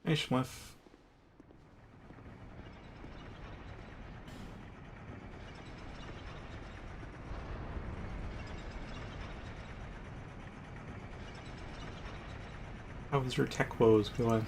Hey, Schliff. How's your tech woes going?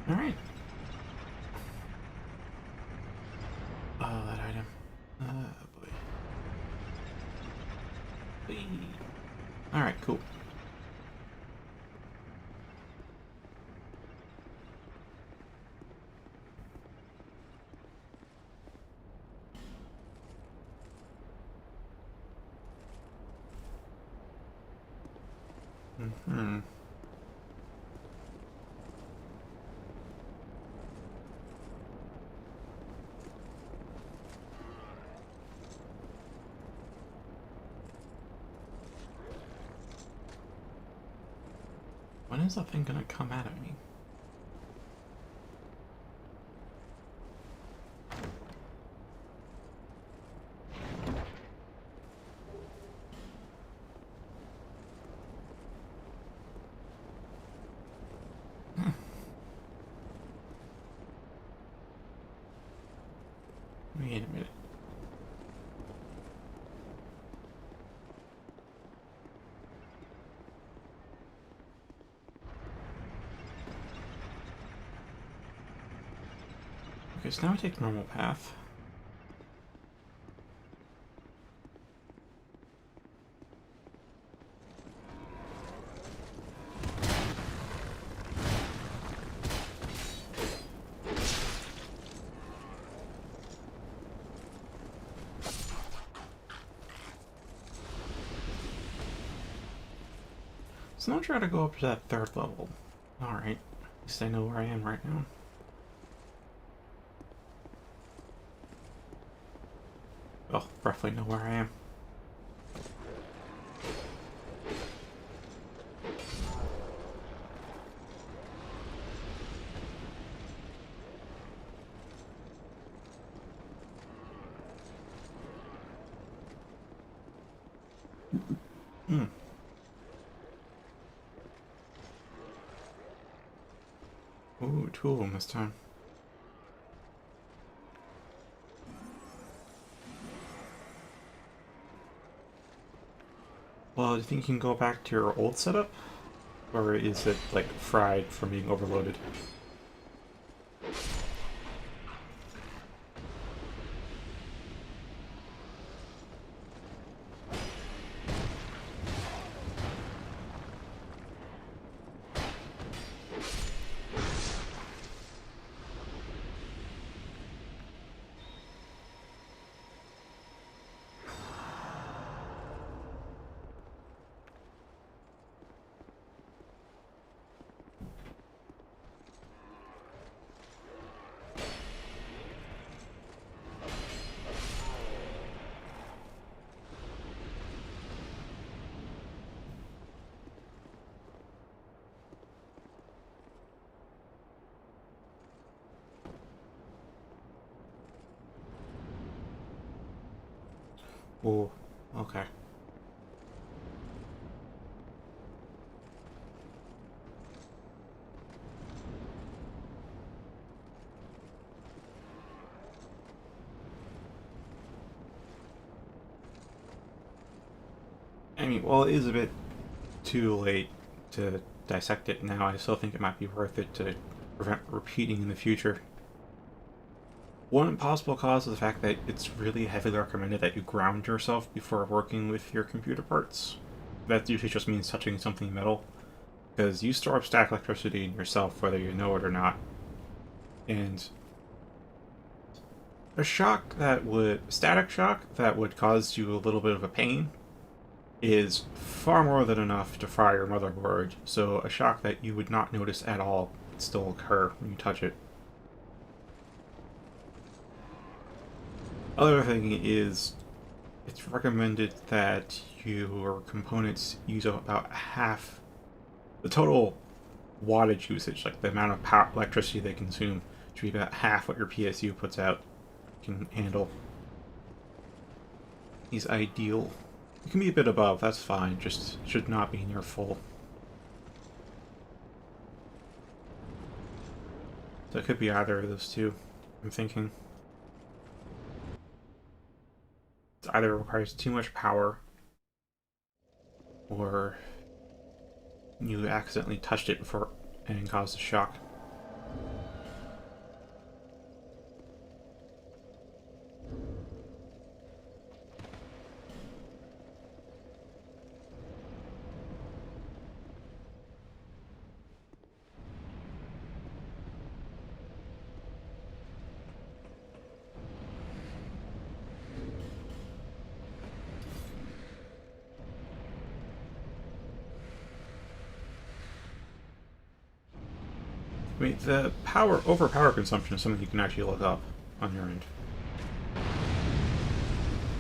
Alright. Oh, that item. Boy. Whee. Alright, cool. Mm-hmm. When is that thing gonna come out of me? Wait a minute. Okay, so now I take normal path. So now I try to go up to that third level. Alright. At least I know where I am right now. Well, roughly know where I am. Hmm. Ooh, two of them this time. Well, do you think you can go back to your old setup? Or is it, like, fried from being overloaded? Oh, okay. I mean, well, it is a bit too late to dissect it now. I still think it might be worth it to prevent repeating in the future. One possible cause is the fact that it's really heavily recommended that you ground yourself before working with your computer parts. That usually just means touching something metal, because you store up static electricity in yourself whether you know it or not. And static shock that would cause you a little bit of a pain is far more than enough to fry your motherboard, so a shock that you would not notice at all would still occur when you touch it. Other thing is, it's recommended that your components use up about half the total wattage usage, like the amount of power electricity they consume, should be about half what your PSU puts out can handle. Is ideal. You can be a bit above, that's fine, just should not be near full. So it could be either of those two, I'm thinking. It either requires too much power, or you accidentally touched it before and caused a shock. I mean, the overpower consumption is something you can actually look up on your end.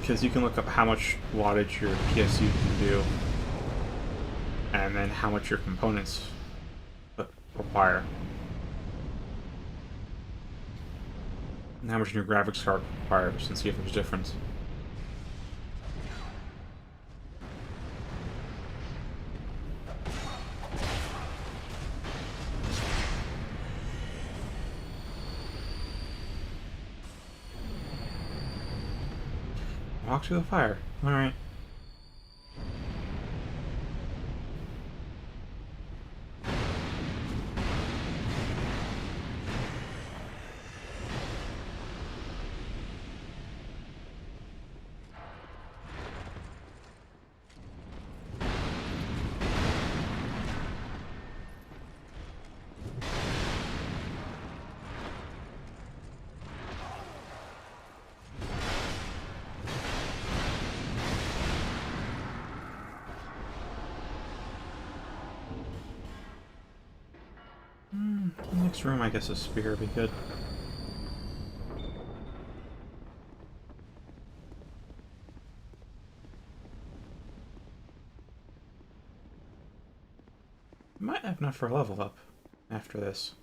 Because you can look up how much wattage your PSU can do, and then how much your components require. And how much your graphics card requires, and see if there's a difference. Walk through the fire. Alright. Next room, I guess a spear would be good. Might have enough for a level up after this.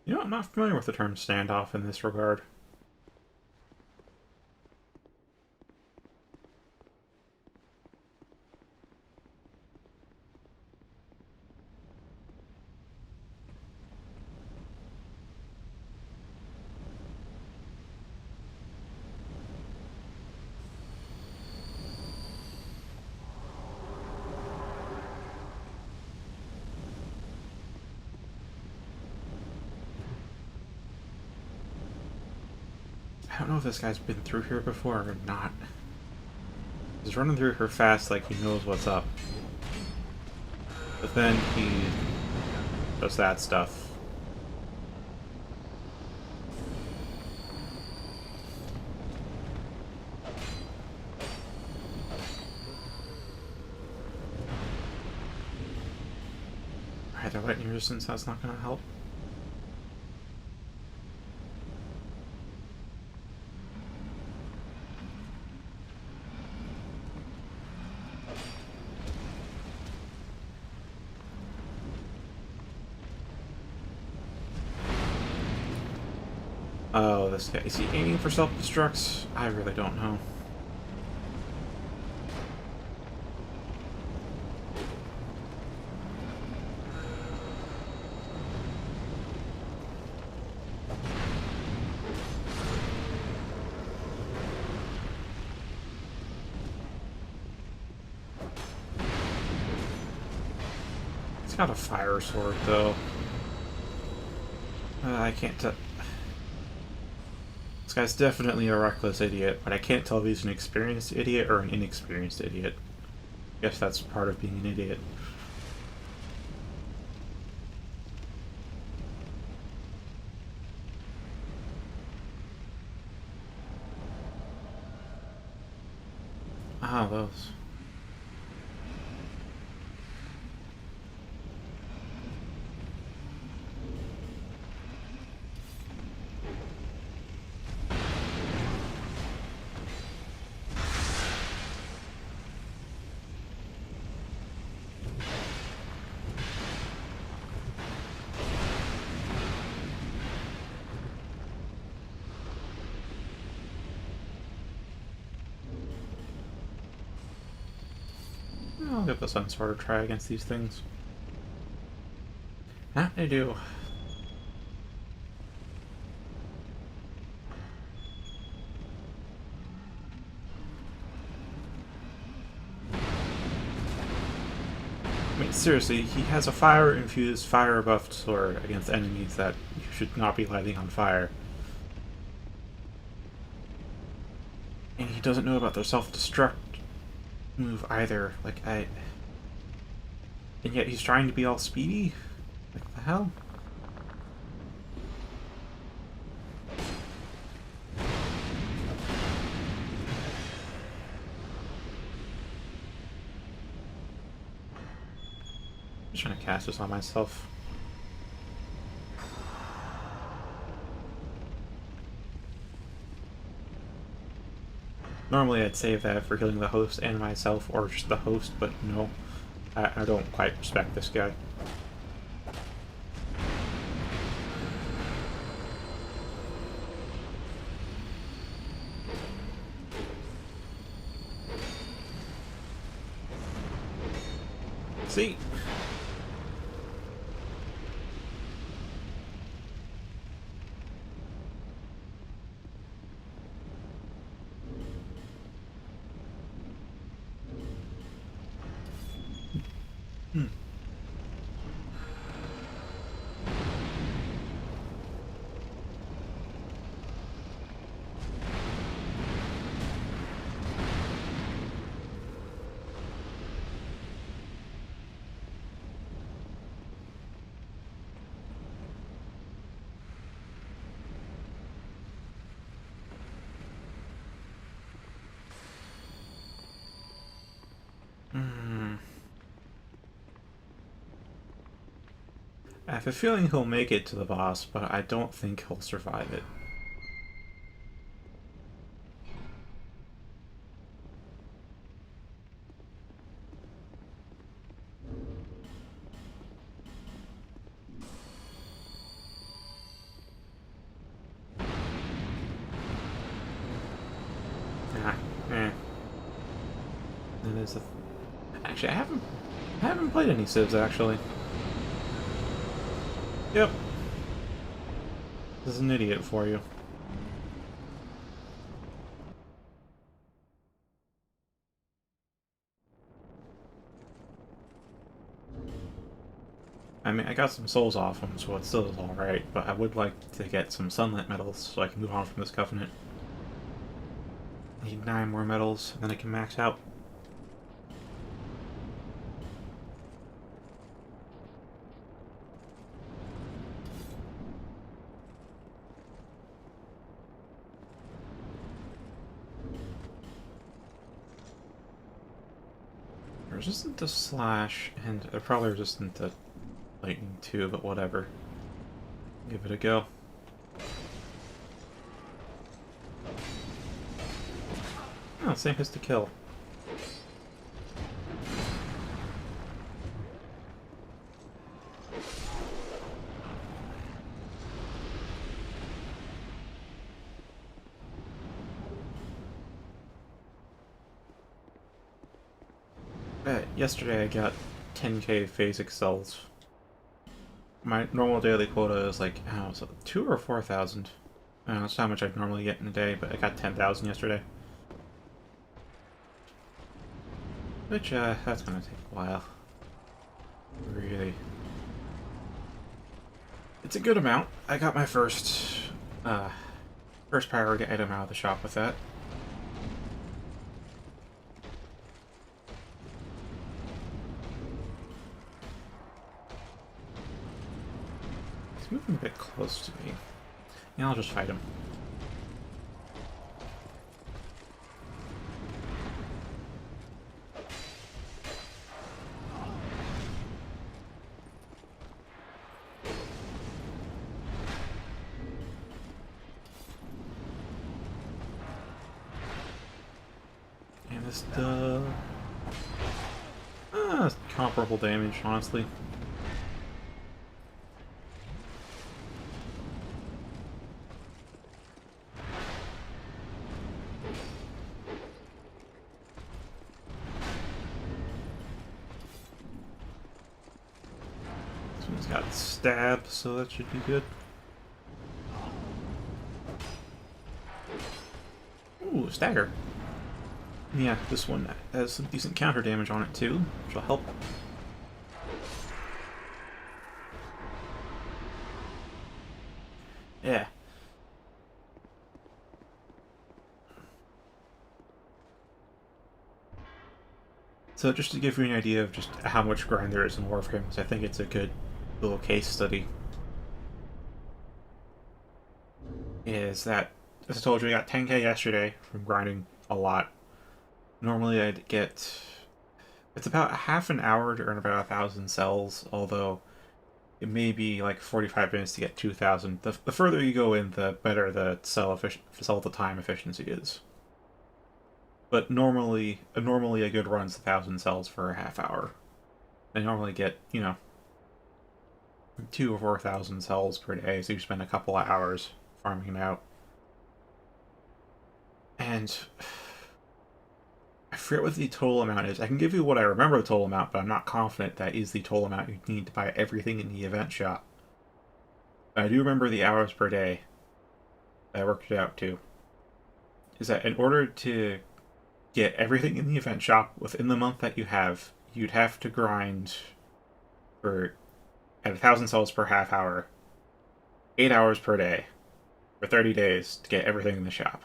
You know, I'm not familiar with the term standoff in this regard. I don't know if this guy's been through here before or not. He's running through here fast like he knows what's up. But then he does that stuff. Either lightning resistance, that's not gonna help. Oh, this guy. Is he aiming for self-destructs? I really don't know. He's got a fire sword, though. I can't tell. This guy's definitely a reckless idiot, but I can't tell if he's an experienced idiot or an inexperienced idiot. I guess that's part of being an idiot. Ah, those. I'll give the Sun Sword a try against these things. That they do. I mean, seriously, he has a fire-infused, fire-buffed sword against enemies that you should not be lighting on fire. And he doesn't know about their self-destruct move either. Like, and yet he's trying to be all speedy? Like, the hell? I'm just trying to cast this on myself. Normally I'd save that for killing the host and myself, or just the host, but no. I don't quite respect this guy. See? I have a feeling he'll make it to the boss, but I don't think he'll survive it. Ah, eh. That is a... Actually, I haven't played any Civs, actually. Yep. This is an idiot for you. I mean, I got some souls off him, so it still is alright, but I would like to get some sunlit medals so I can move on from this covenant. I need 9 more medals, and then I can max out. Resistant to slash, and they're probably resistant to lightning too, but whatever. Give it a go. Oh, same hits to kill. Yesterday I got 10k phasic cells. My normal daily quota is like, I don't know, so 2 or 4,000. I don't know, that's how much I'd normally get in a day, but I got 10,000 yesterday. Which, that's gonna take a while. Really. It's a good amount. I got my first priority item out of the shop with that. He's moving a bit close to me. Yeah, I'll just fight him. And this does... comparable damage, honestly. This one's got stab, so that should be good. Ooh, stagger. Yeah, this one has some decent counter damage on it too, which will help. Yeah. So just to give you an idea of just how much grind there is in Warframes, I think it's a good little case study. Is that, as I told you, I got 10k yesterday from grinding a lot. Normally I'd get... It's about half an hour to earn about 1,000 cells, although it may be like 45 minutes to get 2,000. The further you go in, the better the cell to time efficiency is. But normally a good run's 1,000 cells for a half hour. I normally get, 2,000 or 4,000 cells per day, so you spend a couple of hours farming it out. And I forget what the total amount is. I can give you what I remember the total amount, but I'm not confident that is the total amount you need to buy everything in the event shop. I do remember the hours per day. I worked it out too. Is that in order to get everything in the event shop within the month that you have, you'd have to grind at 1,000 cells per half hour, 8 hours per day, for 30 days to get everything in the shop.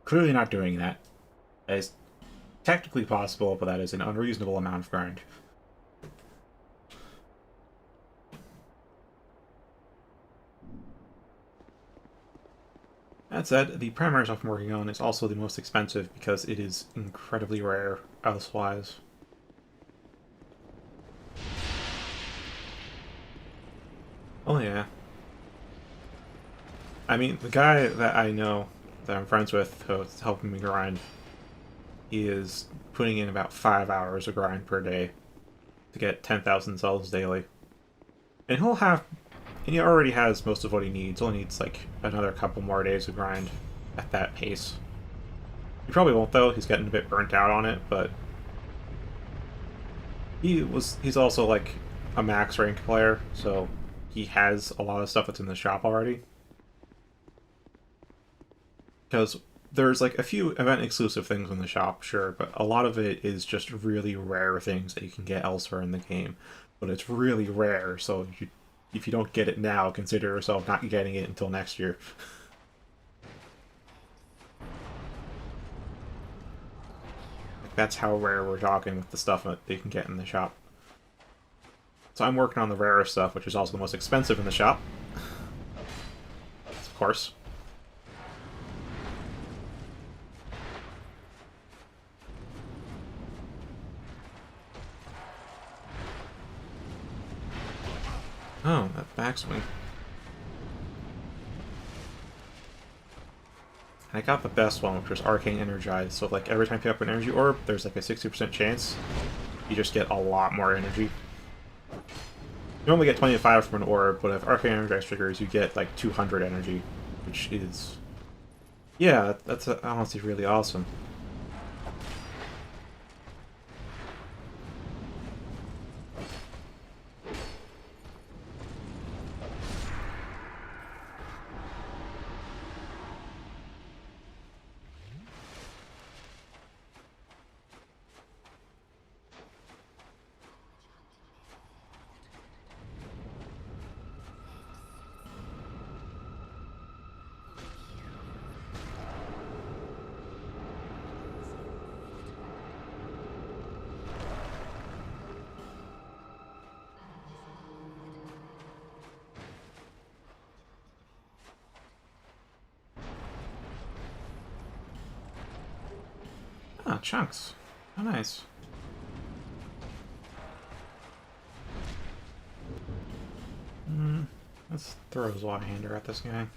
Clearly not doing that. That is technically possible, but that is an unreasonable amount of grind. That said, the primary stuff I'm working on is also the most expensive because it is incredibly rare elsewise. Oh yeah. I mean, the guy that I know, that I'm friends with, who's helping me grind, he is putting in about 5 hours of grind per day to get 10,000 cells daily. And he already has most of what he needs. Only needs like another couple more days of grind at that pace. He probably won't though. He's getting a bit burnt out on it, but he's also like a max rank player, so he has a lot of stuff that's in the shop already. Because there's like a few event exclusive things in the shop, sure, but a lot of it is just really rare things that you can get elsewhere in the game. But it's really rare, so if you don't get it now, consider yourself not getting it until next year. That's how rare we're talking with the stuff that you can get in the shop. So I'm working on the rarer stuff, which is also the most expensive in the shop. Of course. Oh, that backswing. And I got the best one, which was Arcane Energized. So like every time you pick up an energy orb, there's like a 60% chance you just get a lot more energy. You only get 25 from an orb, but if Arcane Energized triggers, you get like 200 energy, which is... yeah, that's honestly really awesome. Ah, chunks. Oh, nice. Let's throw a Zweihander at this guy.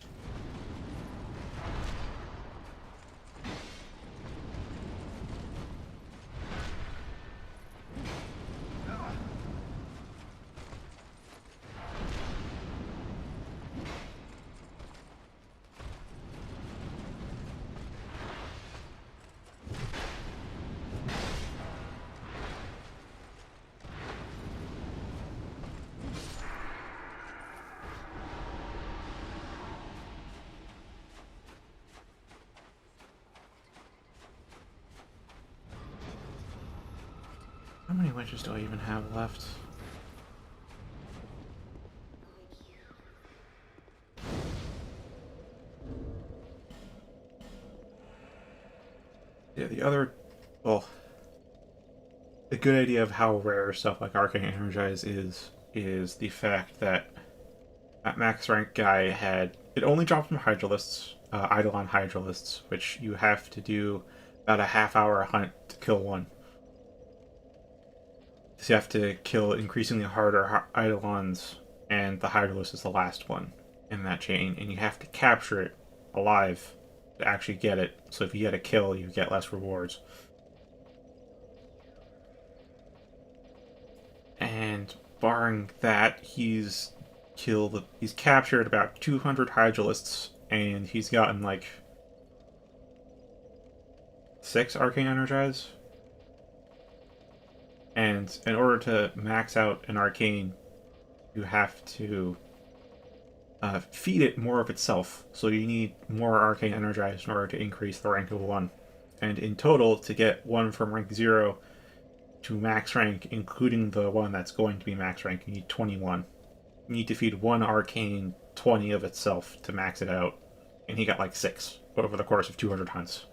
How many witches do I even have left? Yeah, the other... well, the good idea of how rare stuff like Arcane Energize is the fact that that max rank guy had... it only dropped from Hydralisks, Eidolon Hydralisks, which you have to do about a half-hour hunt to kill one. So you have to kill increasingly harder Eidolons, and the Hydralisk is the last one in that chain, and you have to capture it alive to actually get it. So if you get a kill, you get less rewards. And barring that, he's captured about 200 Hydralisks, and he's gotten like 6 Arcane Energize. And in order to max out an Arcane, you have to feed it more of itself. So you need more Arcane Energize in order to increase the rank of 1. And in total, to get 1 from rank 0 to max rank, including the one that's going to be max rank, you need 21. You need to feed 1 Arcane 20 of itself to max it out. And he got like 6 over the course of 200 hunts.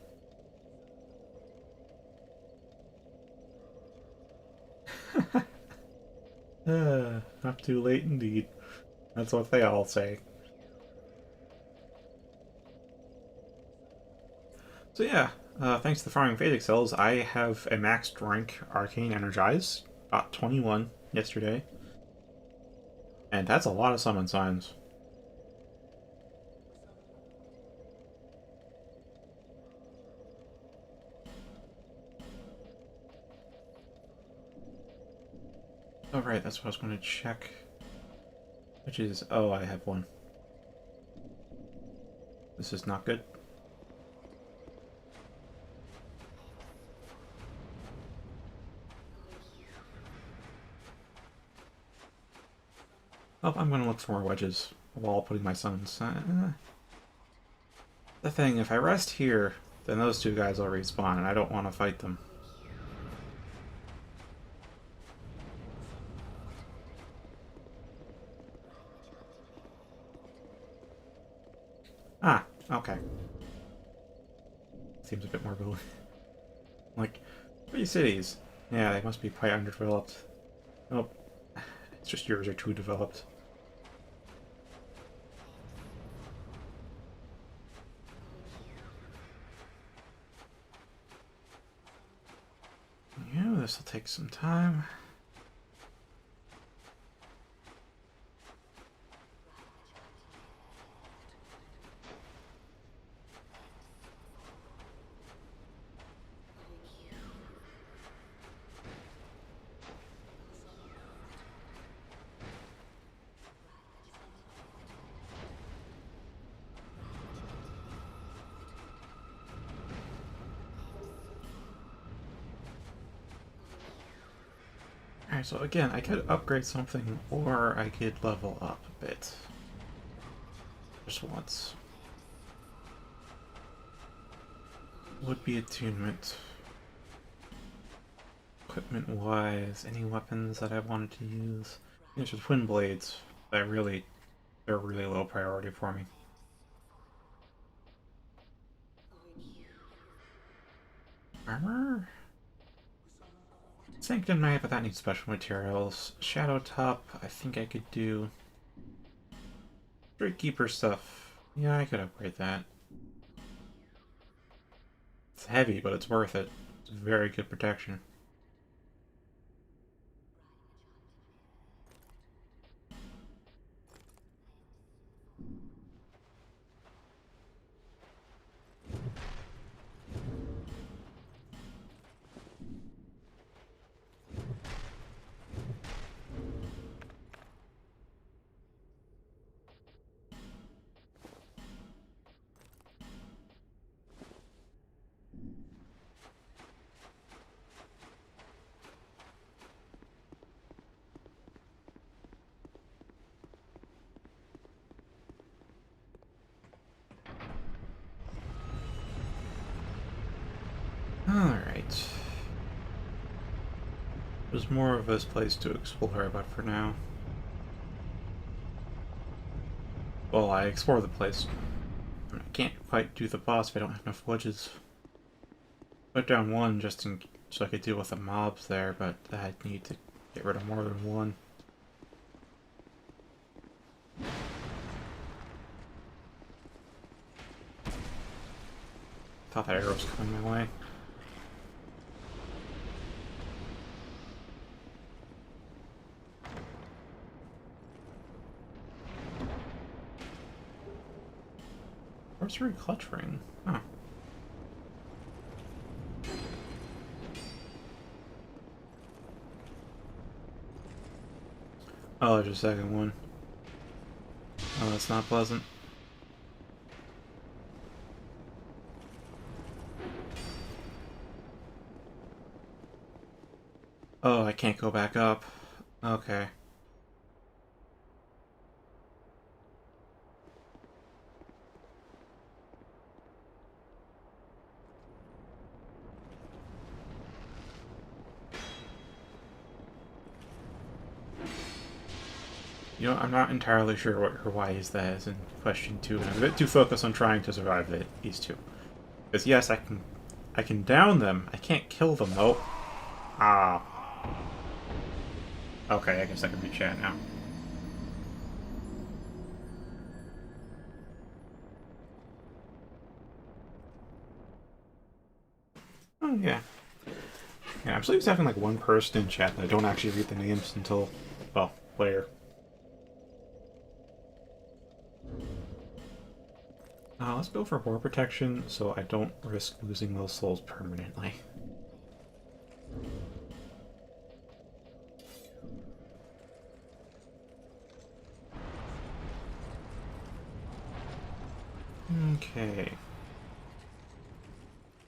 Not too late indeed. That's what they all say. So yeah, thanks to the farming Phasic cells, I have a maxed rank Arcane Energize. Got 21 yesterday. And that's a lot of summon signs. Oh right, that's what I was going to check. Which is... oh, I have one. This is not good. Oh, I'm going to look for more wedges while putting my summons. The thing, if I rest here, then those two guys will respawn, and I don't want to fight them. Ah, okay. Seems a bit more building. Like, 3 cities. Yeah, they must be quite underdeveloped. Nope. It's just yours are too developed. Yeah, this will take some time. Alright, so again, I could upgrade something, or I could level up a bit. Just once. Would be attunement. Equipment-wise, any weapons that I wanted to use? There's just twin blades. They're really low priority for me. Armor? Sanctum Knight, but that needs special materials. Shadow Top, I think I could do. Street Keeper stuff. Yeah, I could upgrade that. It's heavy, but it's worth it. It's very good protection. Alright. There's more of this place to explore, but for now... Well, I explore the place. I can't quite do the boss if I don't have enough wedges. Put down one just so I could deal with the mobs there, but I need to get rid of more than one. Thought that arrow was coming my way. Sorcery clutch ring. Huh. Oh, there's a second one. Oh, that's not pleasant. Oh, I can't go back up. Okay. You know, I'm not entirely sure what her why is that is in question 2, and I'm a bit too focused on trying to survive these two. Because yes, I can down them. I can't kill them though. Ah. Okay, I guess I can reach out now. Oh yeah. Yeah, I'm so used to having like one person in chat that I don't actually read the names until, well, later. Let's go for war protection so I don't risk losing those souls permanently. Okay.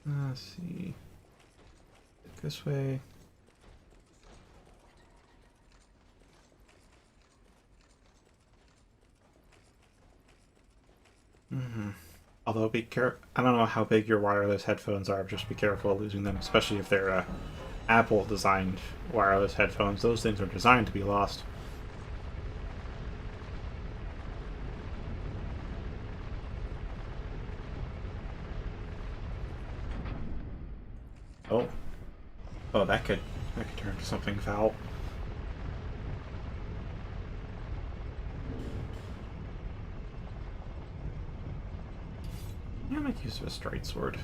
Let's see. This way. Although be careful. I don't know how big your wireless headphones are, but just be careful of losing them, especially if they're Apple designed wireless headphones. Those things are designed to be lost. Oh. Oh, that could turn into something foul. Yeah, I might use a straight sword.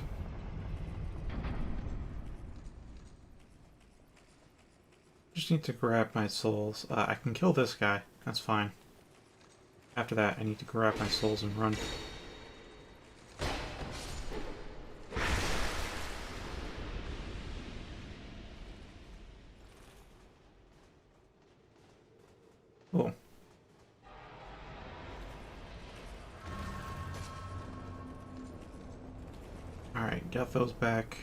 Just need to grab my souls. I can kill this guy. That's fine. After that, I need to grab my souls and run. Cool. Alright, got those back.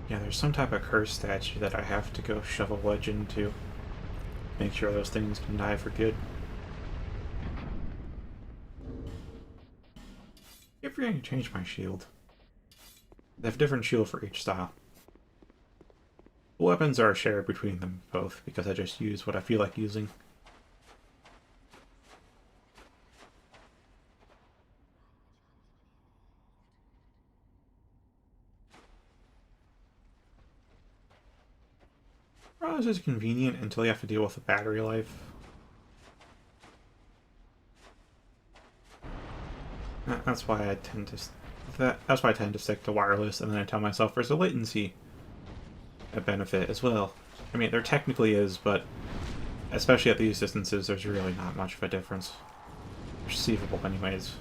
Yeah, there's some type of curse statue that I have to go shove a wedge into. Make sure those things can die for good. If you're going to change my shield. They have a different shield for each style. The weapons are shared between them both, because I just use what I feel like using. Well, this is convenient until you have to deal with the battery life. That's why I tend to that's why I tend to stick to wireless, and then I tell myself there's a latency benefit as well. I mean, there technically is, but especially at these distances, there's really not much of a difference. Perceivable, anyways.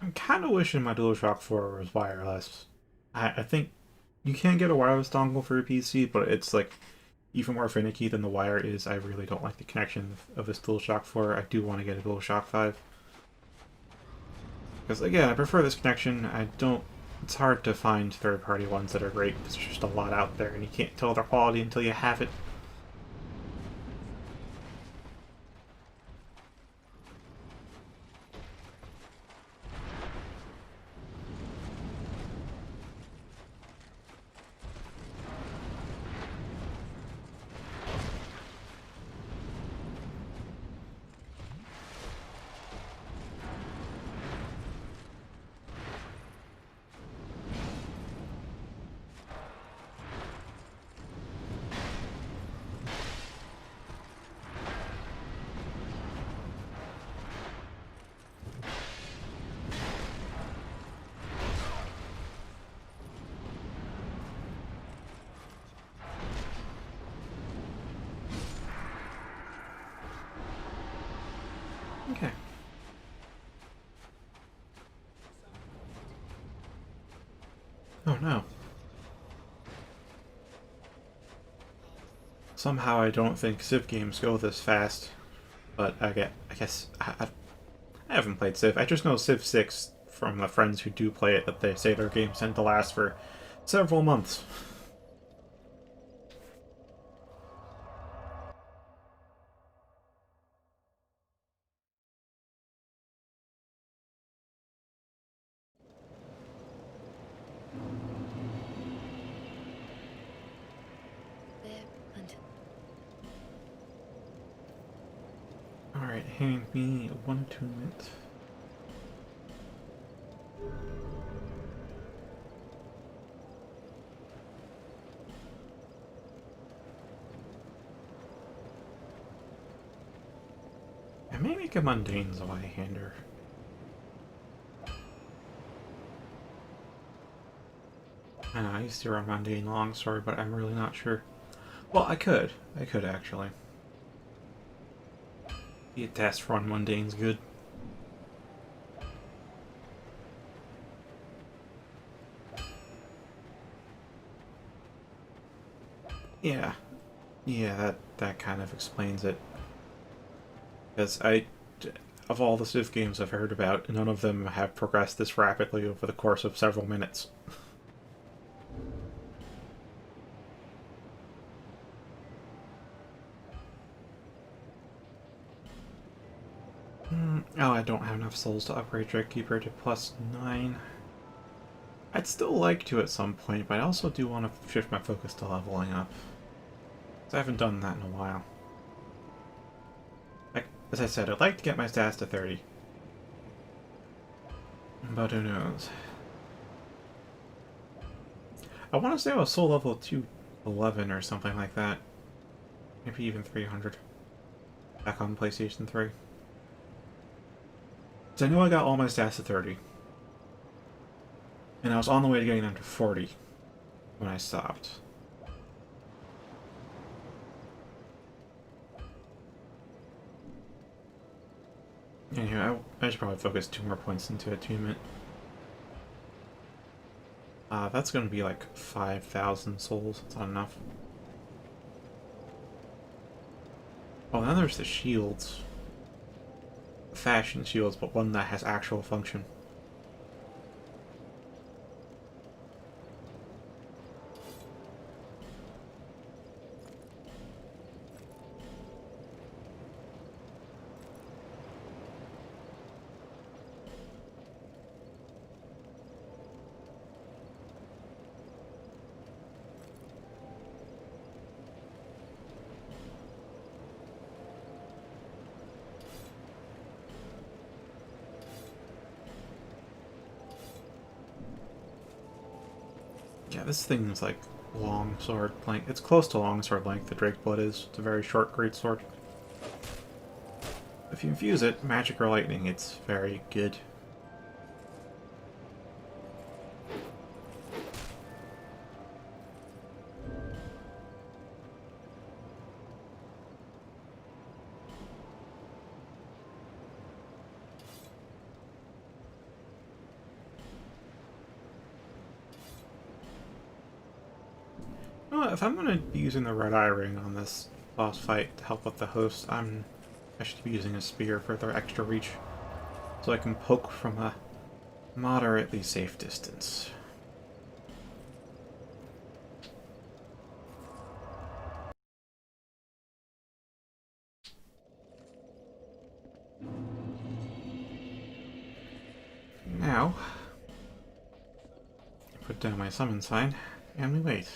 I'm kind of wishing my DualShock 4 was wireless. I think you can get a wireless dongle for a PC, but it's like even more finicky than the wire is. I really don't like the connection of this DualShock 4. I do want to get a DualShock 5. Because again, I prefer this connection. I don't... It's hard to find third-party ones that are great because there's just a lot out there and you can't tell their quality until you have it. Okay. Oh no. Somehow I don't think Civ games go this fast, but I haven't played Civ. I just know Civ 6 from the friends who do play it that they say their games tend to last for several months. Alright, hand me 1 attunement. I may make a mundane Zwei-hander. I know, I used to run mundane longsword, but I'm really not sure. Well, I could. I could, actually. The test run mundane's good. Yeah. Yeah, that kind of explains it. Because of all the Civ games I've heard about, none of them have progressed this rapidly over the course of several minutes. Oh, I don't have enough souls to upgrade Dreadkeeper to +9. I'd still like to at some point, but I also do want to shift my focus to leveling up. I haven't done that in a while. As I said, I'd like to get my stats to 30. But who knows? I want to say I was soul level 211 or something like that. Maybe even 300. Back on PlayStation 3. So I know I got all my stats to 30. And I was on the way to getting them to 40 when I stopped. Anyway, I should probably focus 2 more points into attunement. That's gonna be like 5,000 souls. That's not enough. Oh, then there's the shields. Fashion shields, but one that has actual function. Yeah, this thing's like long sword length. It's close to long sword length, the Drake Blood is. It's a very short great sword. If you infuse it, magic or lightning, it's very good. If I'm gonna be using the Red Eye Ring on this boss fight to help with the host, I should be using a spear for their extra reach, so I can poke from a moderately safe distance. Now, put down my summon sign, and we wait.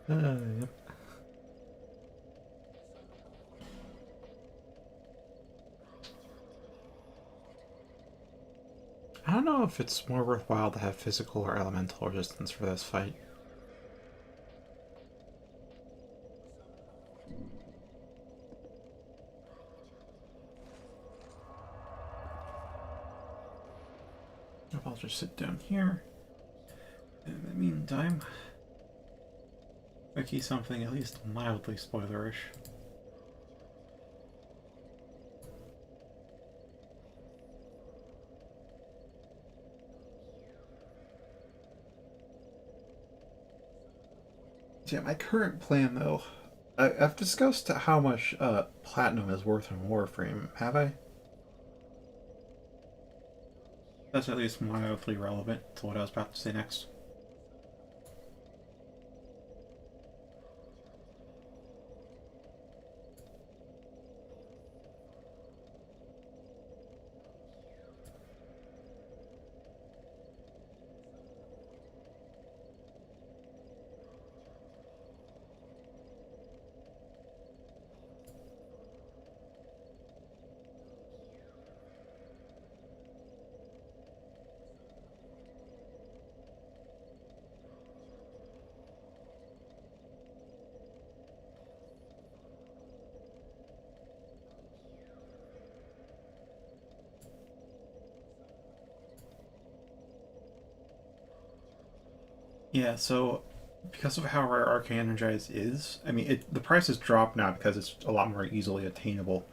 Yep. I don't know if it's more worthwhile to have physical or elemental resistance for this fight. I'll just sit down here. In the meantime, wiki something at least mildly spoilerish. Yeah, my current plan though, I've discussed how much platinum is worth in Warframe, have I? That's at least mildly relevant to what I was about to say next. Yeah, so because of how rare Arcane Energize is, I mean, the price has dropped now because it's a lot more easily attainable.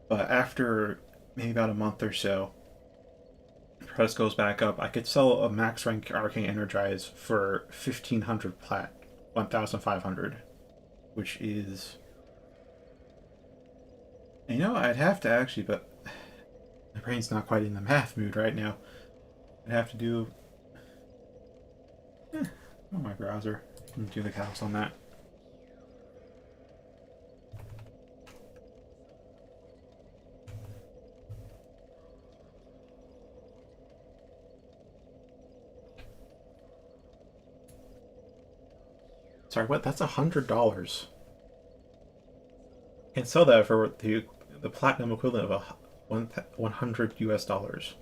But after maybe about a month or so, price goes back up. I could sell a max rank Arcane Energize for 1,500 plat, 1,500, which is, I'd have to actually, but my brain's not quite in the math mood right now. I'd have to do on my browser and do the calcs on that. Sorry, what? That's $100. and sell that for the platinum equivalent of 100 US dollars.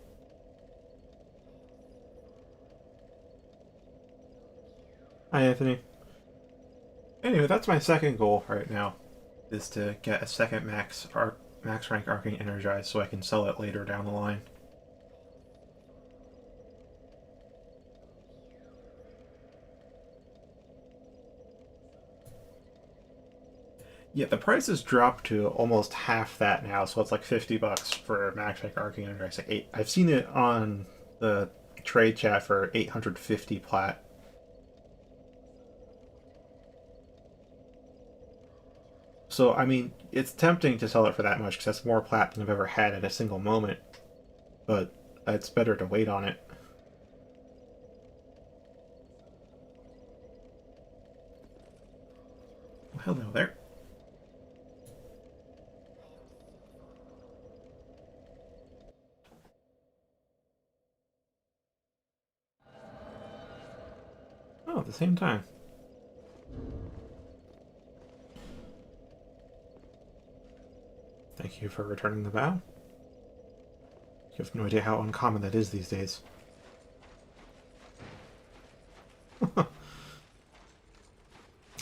Hi, Anthony. Anyway, that's my second goal right now, is to get a second max rank Arcane Energized so I can sell it later down the line. Yeah, the price has dropped to almost half that now, so it's like $50 for max rank Arcane Energized. I've seen it on the trade chat for 850 plat. So, I mean, it's tempting to sell it for that much because that's more plat than I've ever had at a single moment. But it's better to wait on it. Well, hello there. Oh, at the same time. Thank you for returning the bow. You have no idea how uncommon that is these days.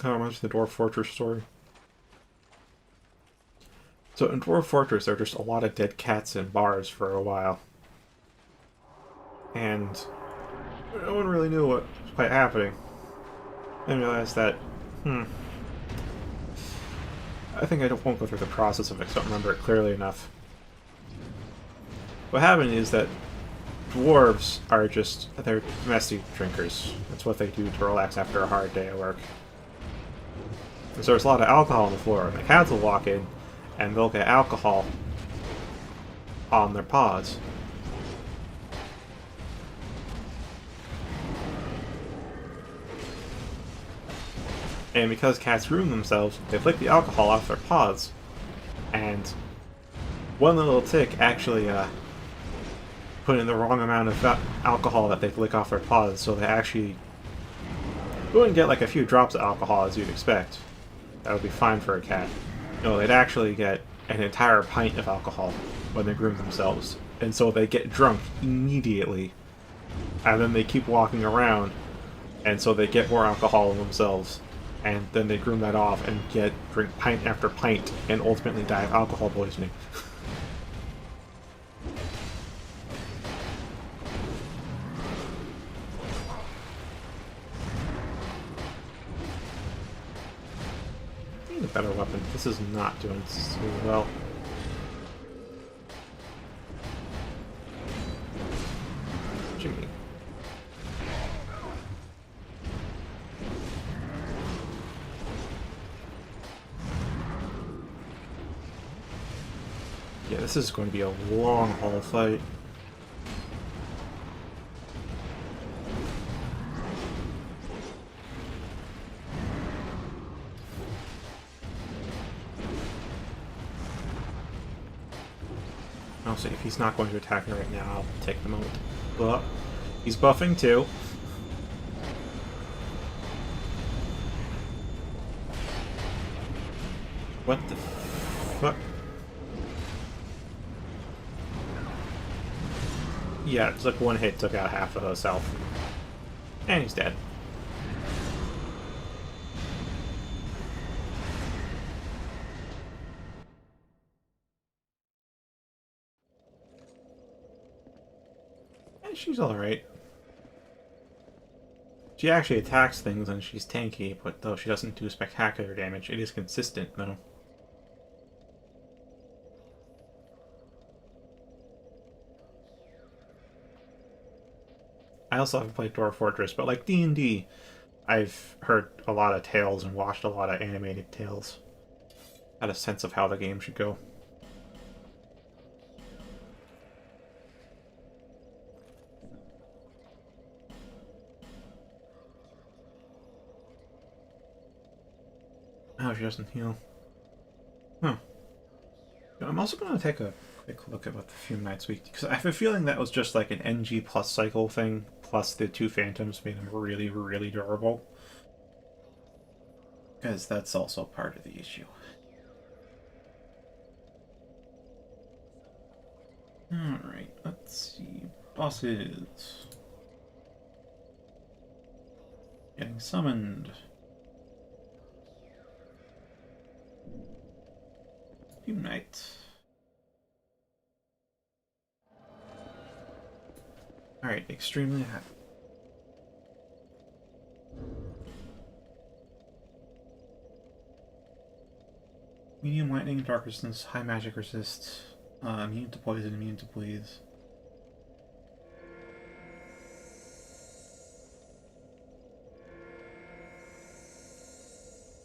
How much the Dwarf Fortress story. So in Dwarf Fortress, there are just a lot of dead cats in bars for a while. And no one really knew what was quite happening. And realized that, I think won't go through the process of it because I don't remember it clearly enough. What happened is that dwarves are they're messy drinkers. That's what they do to relax after a hard day at work. And so there's a lot of alcohol on the floor, and the cats will walk in, and they'll get alcohol on their paws. And because cats ruin themselves, they flick the alcohol off their paws. And one little tick actually put in the wrong amount of alcohol that they flick off their paws, so they actually wouldn't get like a few drops of alcohol as you'd expect. That would be fine for a cat. No, they'd actually get an entire pint of alcohol when they groom themselves. And so they get drunk immediately. And then they keep walking around, and so they get more alcohol in themselves. And then they groom that off and drink pint after pint and ultimately die of alcohol poisoning. I need a better weapon. This is not doing so well. Jimmy. Yeah, this is going to be a long haul fight. I'll see if he's not going to attack me right now, I'll take the moment. But he's buffing too. What the fuck? Yeah, it's like one hit took out half of his health. And he's dead. And she's alright. She actually attacks things and she's tanky, but though she doesn't do spectacular damage, it is consistent though. I also haven't played Dwarf Fortress, but like D&D, I've heard a lot of tales and watched a lot of animated tales. Had a sense of how the game should go. Oh, she doesn't heal. Huh. I'm also going to take a quick look at what the Fume Knights week, because I have a feeling that was just like an NG plus cycle thing, plus the two Phantoms made them really, really durable. Because that's also part of the issue. Alright, let's see. Bosses. Getting summoned. Unite. Alright, extremely happy. Medium lightning, dark resistance, high magic resist, immune to poison, immune to bleeds.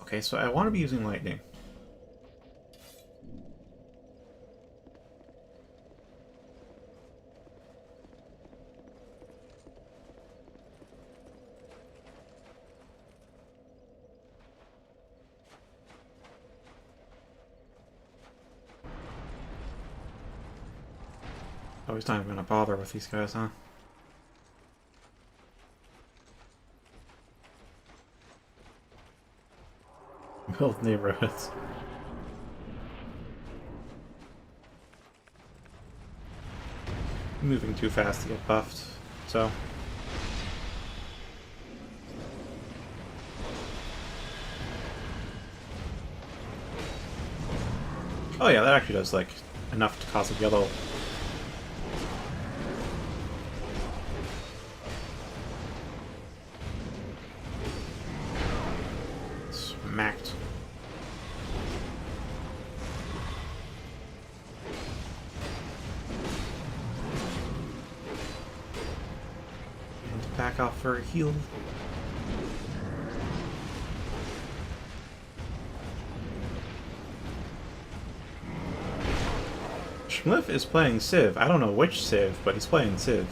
Okay, so I want to be using lightning. Oh, he's not even gonna bother with these guys, huh? Build neighborhoods. Moving too fast to get buffed, so... Oh yeah, that actually does, like, enough to cause a yellow. Smacked. And back off for a heal. Schliff is playing Civ. I don't know which Civ, but he's playing Civ.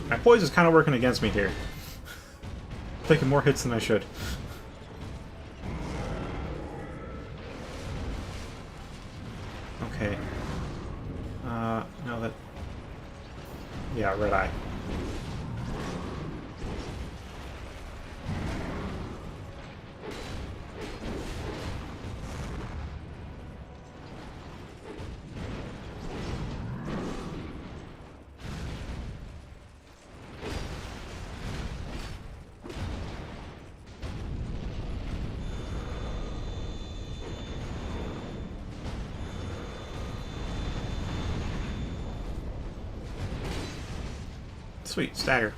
My poise is kind of working against me here. Taking more hits than I should. Okay. No, that... Yeah, red eye. Sweet, stagger.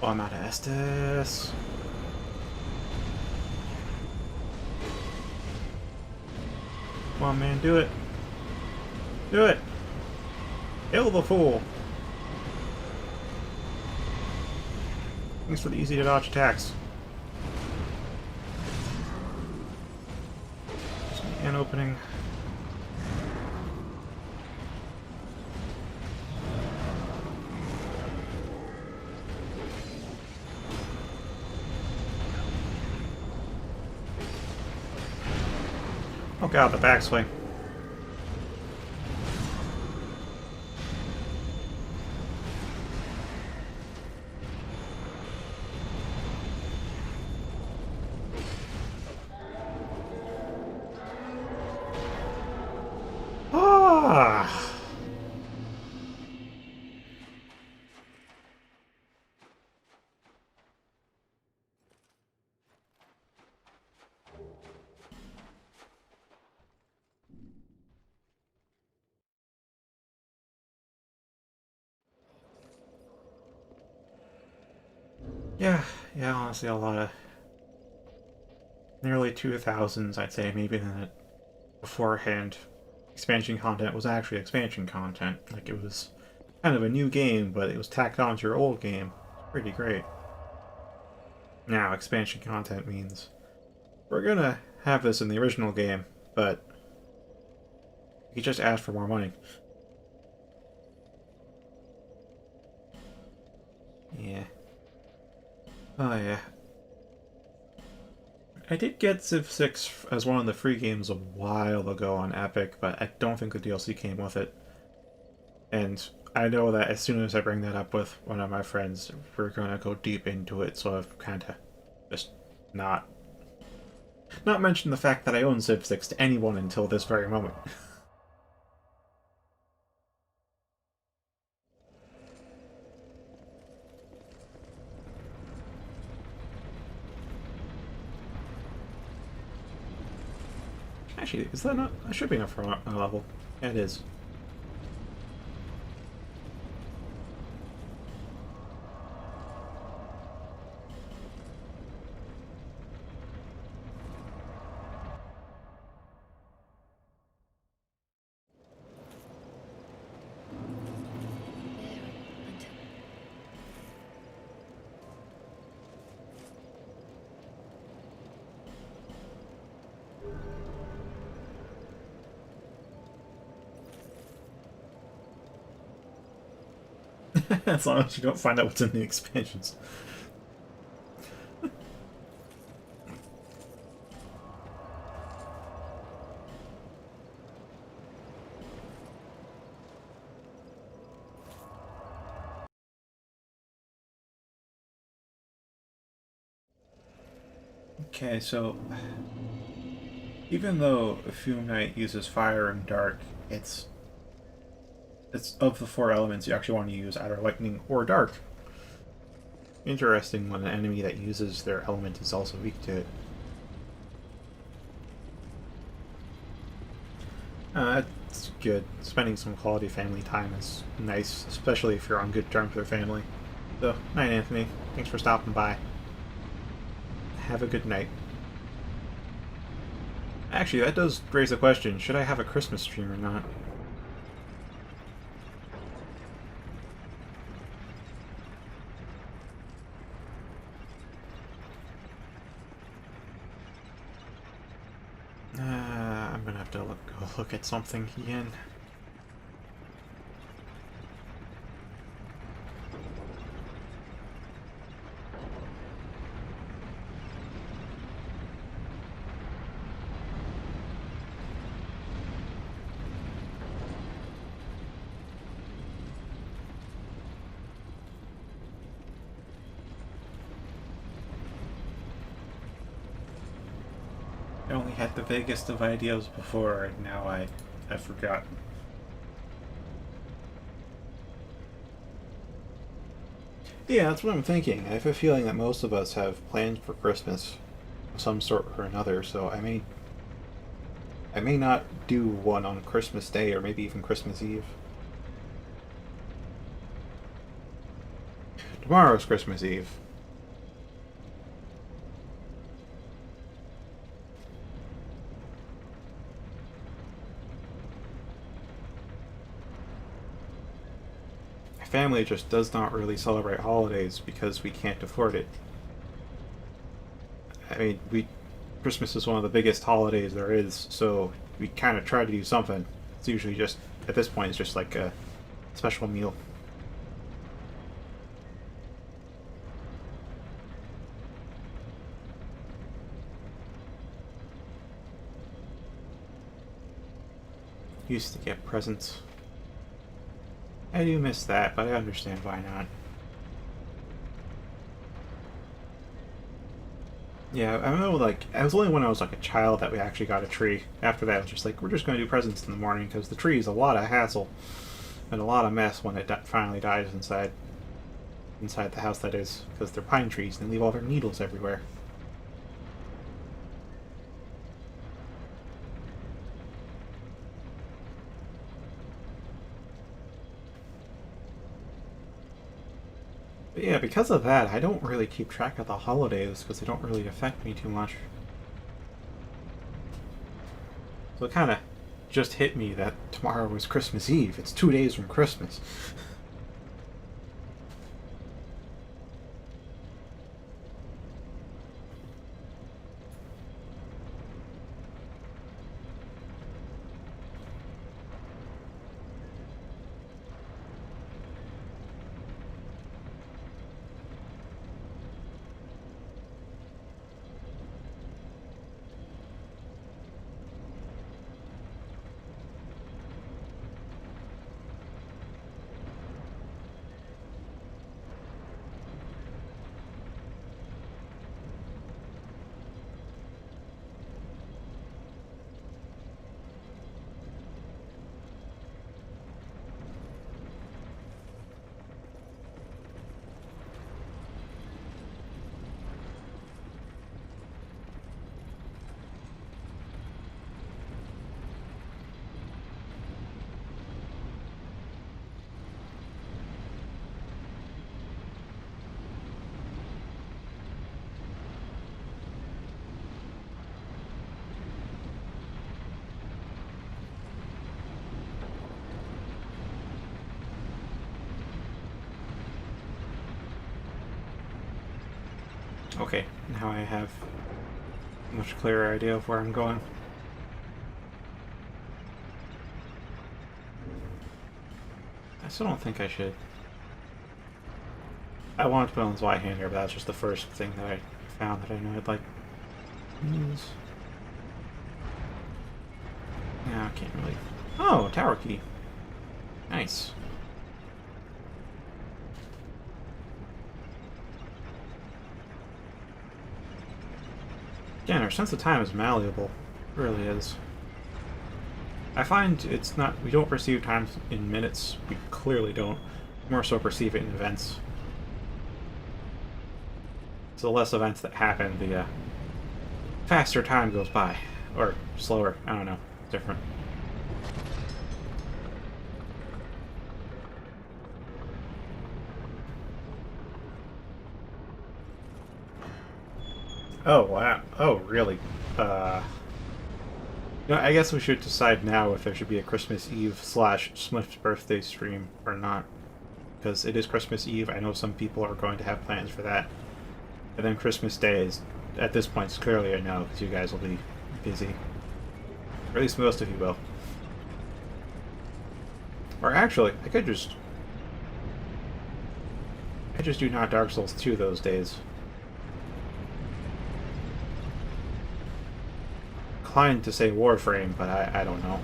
Oh, I'm out of Estes. Come on, man, do it. Do it! Kill the fool! Thanks for the easy to dodge attacks. An opening. Oh god, the backswing. Ah! Yeah, honestly, a lot of In the early 2000s, I'd say maybe that beforehand, expansion content was actually expansion content. Like, it was kind of a new game, but it was tacked onto your old game. Pretty great. Now, expansion content means we're gonna have this in the original game, but you just ask for more money. Yeah. Oh, yeah. I did get Civ 6 as one of the free games a while ago on Epic, but I don't think the DLC came with it. And I know that as soon as I bring that up with one of my friends, we're gonna go deep into it, so I've kind of just not mentioned the fact that I own Civ 6 to anyone until this very moment. Actually, is that not? That should be enough for my level. Yeah, it is. As long as you don't find out what's in the expansions. Okay, so even though Fume Knight uses fire and dark, it's of the four elements you actually want to use either lightning or dark. Interesting when an enemy that uses their element is also weak to it. That's good. Spending some quality family time is nice, especially if you're on good terms with your family. So, night, Anthony. Thanks for stopping by. Have a good night. Actually, that does raise a question. Should I have a Christmas stream or not? I'm gonna have to go look at something again. I only had the vaguest of ideas before, and now I've forgotten. Yeah, that's what I'm thinking. I have a feeling that most of us have plans for Christmas of some sort or another, so I may not do one on Christmas Day or maybe even Christmas Eve. Tomorrow's Christmas Eve. My family just does not really celebrate holidays because we can't afford it. I mean, we Christmas is one of the biggest holidays there is, so we kind of try to do something. It's usually just at this point it's just like a special meal. Used to get presents. I do miss that, but I understand why not. Yeah, I know, like, it was only when I was, like, a child that we actually got a tree. After that, it was just like, we're just going to do presents in the morning, because the tree is a lot of hassle and a lot of mess when it finally dies inside the house, that is, because they're pine trees and they leave all their needles everywhere. But yeah, because of that, I don't really keep track of the holidays, because they don't really affect me too much. Well, it kind of just hit me that tomorrow was Christmas Eve. It's 2 days from Christmas. Okay, now I have a much clearer idea of where I'm going. I still don't think I should. I wanted to put on the Zwei hand here, but that's just the first thing that I found that I know I'd like. Yeah, I can't really. Oh, tower key. Nice. Again, our sense of time is malleable. It really is. I find it's not. We don't perceive time in minutes. We clearly don't. We more so perceive it in events. So the less events that happen, the faster time goes by. Or slower. I don't know. Different. Oh, wow. Oh, really? I guess we should decide now if there should be a Christmas Eve / Smith's birthday stream or not. Because it is Christmas Eve. I know some people are going to have plans for that. And then Christmas Day is, at this point, it's clearly a no, because you guys will be busy. Or at least most of you will. Or actually, I could just do not Dark Souls 2 those days. Inclined to say Warframe, but I don't know.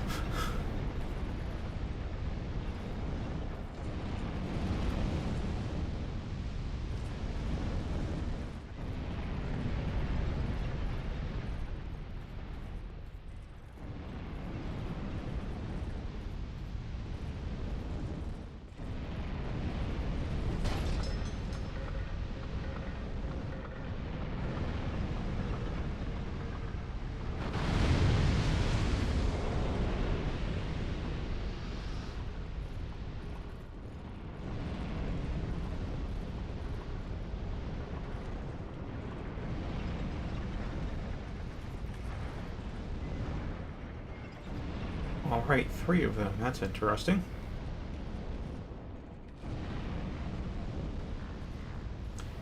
Alright, 3 of them. That's interesting.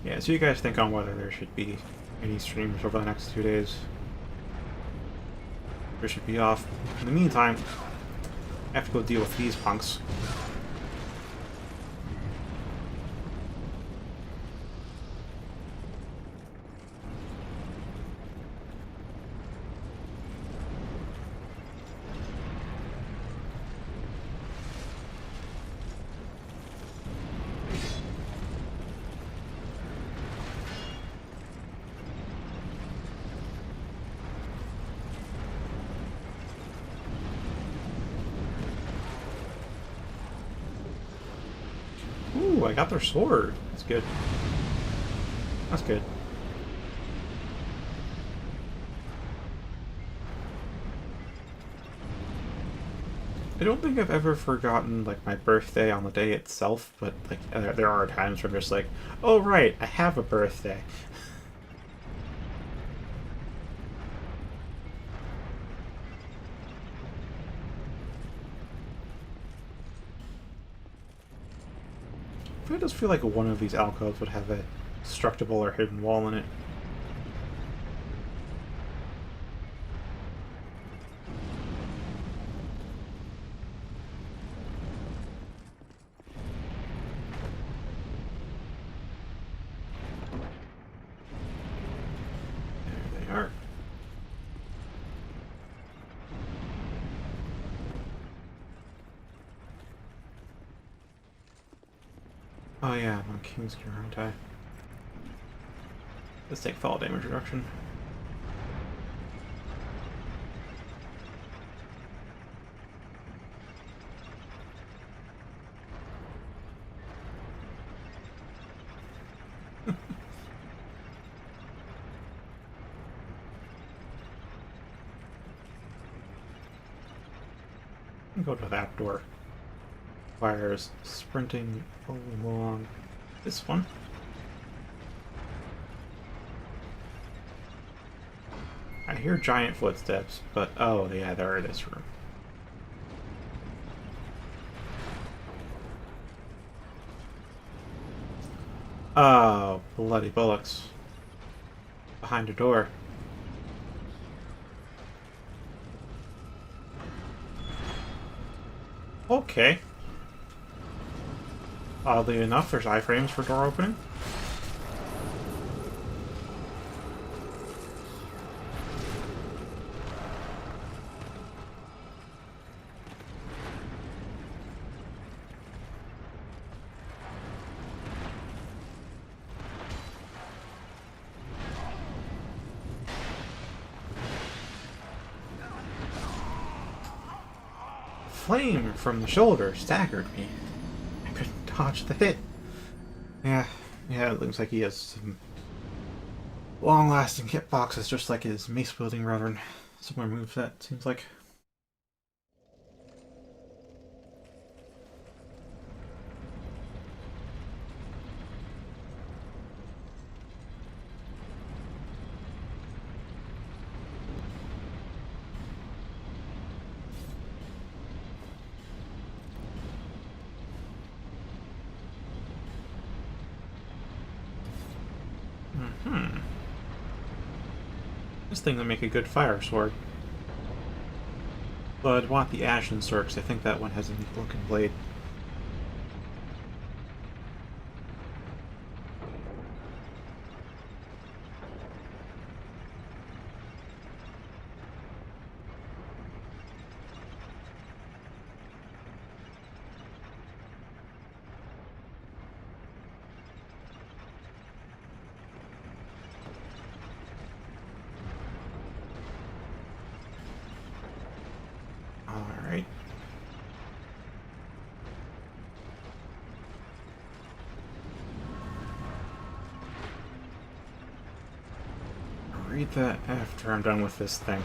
Yeah, so you guys think on whether there should be any streams over the next 2 days. There should be off. In the meantime, I have to go deal with these punks. Ooh, I got their sword. That's good. That's good. I don't think I've ever forgotten, like, my birthday on the day itself, but, like, there are times where I'm just like, oh, right, I have a birthday. It does feel like one of these alcoves would have a destructible or hidden wall in it. There they are. Oh yeah, I'm on King's Gear, aren't I? Let's take fall damage reduction. Go to that door. Requires sprinting along this one. I hear giant footsteps, but oh yeah, there it is. Room. Oh, bloody bullocks. Behind a door. Okay. Oddly enough, there's iframes for door opening. Flame from the shoulder staggered me. I couldn't dodge the hit. Yeah, it looks like he has some long-lasting hitboxes, just like his mace-wielding brethren. Similar moveset, seems like. This thing would make a good fire sword. But I'd want the Ashen sword, because I think that one has a neat looking blade. Alright. Read that after I'm done with this thing.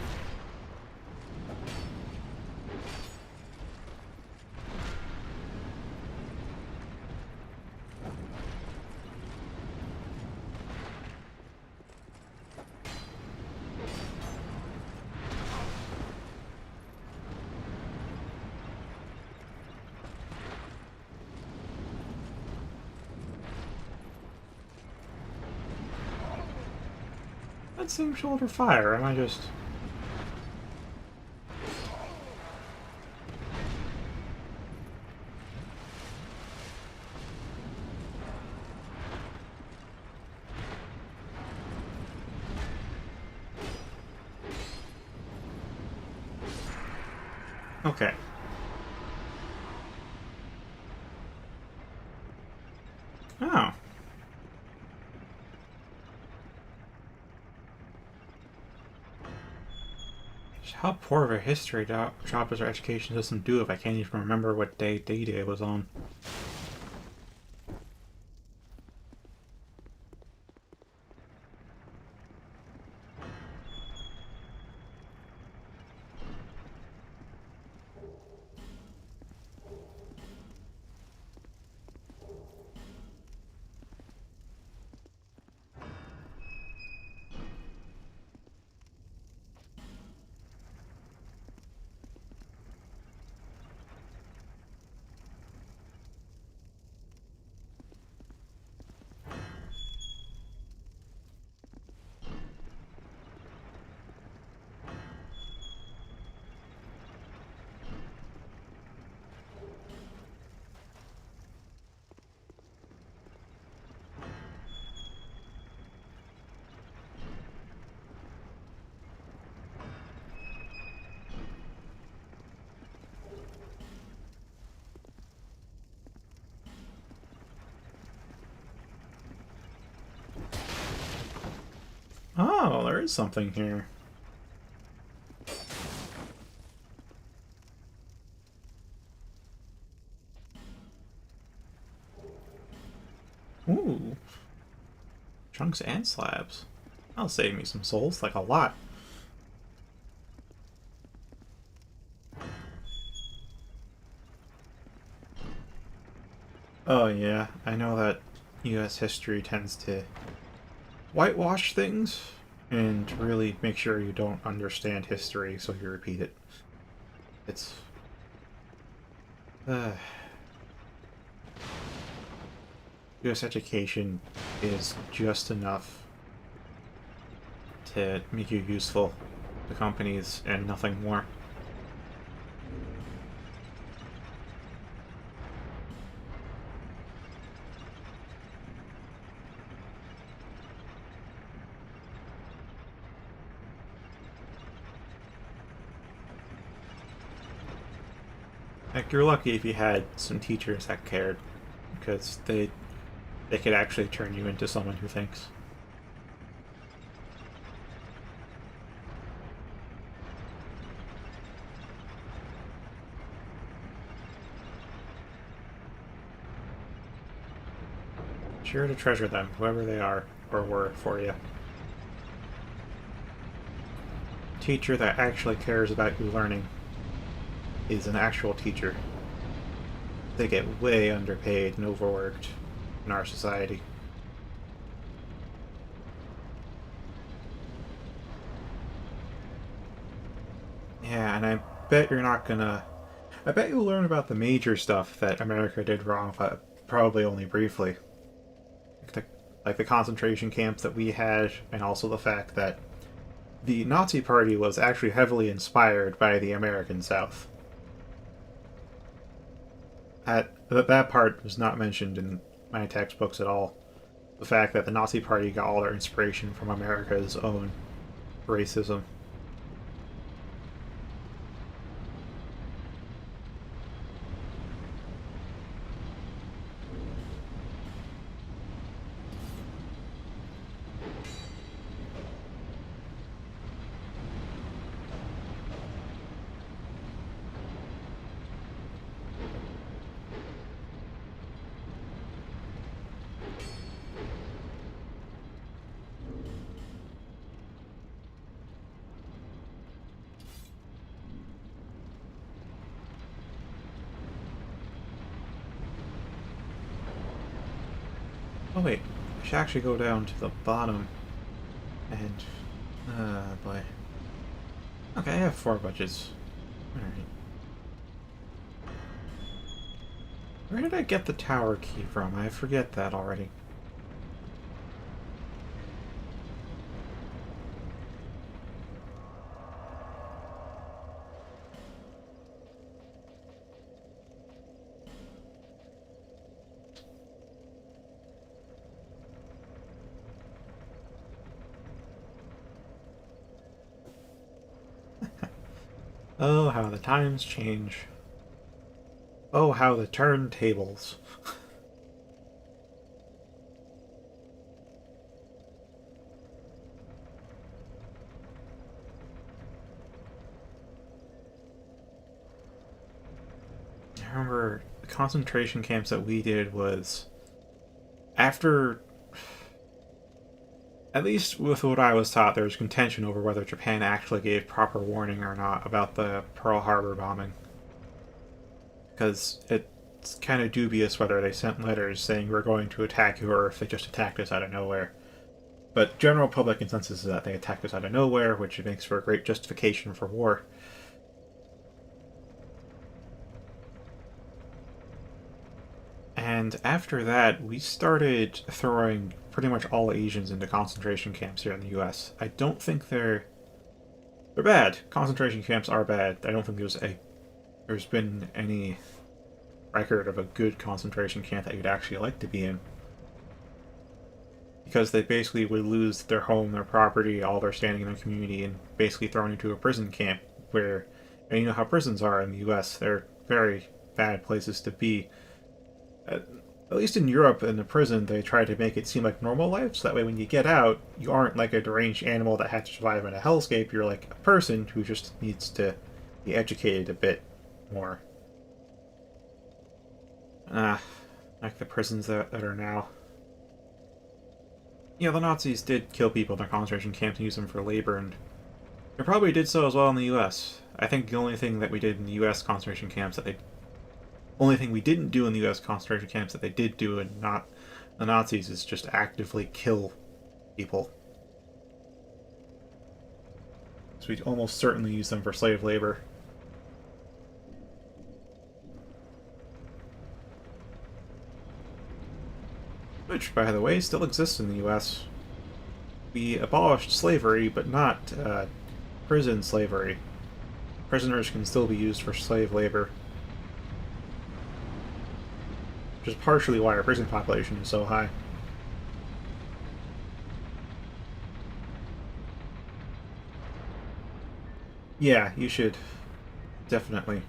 That seems shoulder fire, am I just... Okay. Oh. How poor of a history job does our education system do if I can't even remember what day D-Day was on? Oh, there is something here. Ooh. Chunks and slabs. That'll save me some souls, like a lot. Oh yeah, I know that US history tends to whitewash things and really make sure you don't understand history so you repeat it. It's... US education is just enough to make you useful to companies and nothing more. Like, you're lucky if you had some teachers that cared, because they could actually turn you into someone who thinks. Sure to treasure them, whoever they are or were for you. Teacher that actually cares about you learning is an actual teacher. They get way underpaid and overworked in our society. Yeah, and I bet you're not gonna... I bet you'll learn about the major stuff that America did wrong, but probably only briefly. Like the concentration camps that we had, and also the fact that the Nazi Party was actually heavily inspired by the American South. That part was not mentioned in my textbooks at all. The fact that the Nazi Party got all their inspiration from America's own racism. Oh wait, I should actually go down to the bottom and... boy. Okay, I have 4 budgets. Alright. Where did I get the tower key from? I forget that already. Oh, how the times change. Oh, how the turntables. I remember the concentration camps that we did was after, at least with what I was taught, there was contention over whether Japan actually gave proper warning or not about the Pearl Harbor bombing. Because it's kind of dubious whether they sent letters saying we're going to attack you or if they just attacked us out of nowhere. But general public consensus is that they attacked us out of nowhere, which makes for a great justification for war. And after that, we started throwing pretty much all Asians into concentration camps here in the US. I don't think they're bad. Concentration camps are bad. I don't think there's been any record of a good concentration camp that you'd actually like to be in. Because they basically would lose their home, their property, all their standing in their community, and basically thrown into a prison camp where, and you know how prisons are in the US, they're very bad places to be. At least in Europe, in the prison, they try to make it seem like normal life, so that way when you get out, you aren't like a deranged animal that has to survive in a hellscape. You're like a person who just needs to be educated a bit more. Like the prisons that are now. Yeah, the Nazis did kill people in their concentration camps and use them for labor, and they probably did so as well in the U.S. I think the only thing that we did in the U.S. concentration camps that they only thing we didn't do in the U.S. concentration camps that they did do in not the Nazis is just actively kill people. So we almost certainly use them for slave labor. Which, by the way, still exists in the U.S. We abolished slavery, but not prison slavery. Prisoners can still be used for slave labor. Which is partially why our prison population is so high. Yeah, you should definitely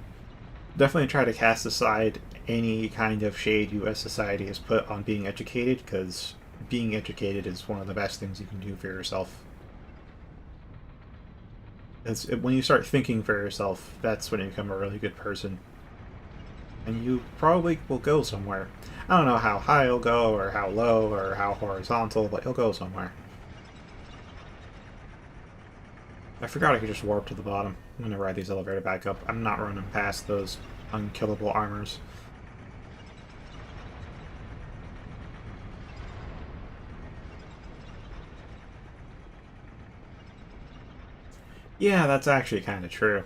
try to cast aside any kind of shade U.S. society has put on being educated, because being educated is one of the best things you can do for yourself. When you start thinking for yourself, that's when you become a really good person. And you probably will go somewhere. I don't know how high you'll go, or how low, or how horizontal, but you'll go somewhere. I forgot I could just warp to the bottom. I'm gonna ride these elevator back up. I'm not running past those unkillable armors. Yeah, that's actually kind of true.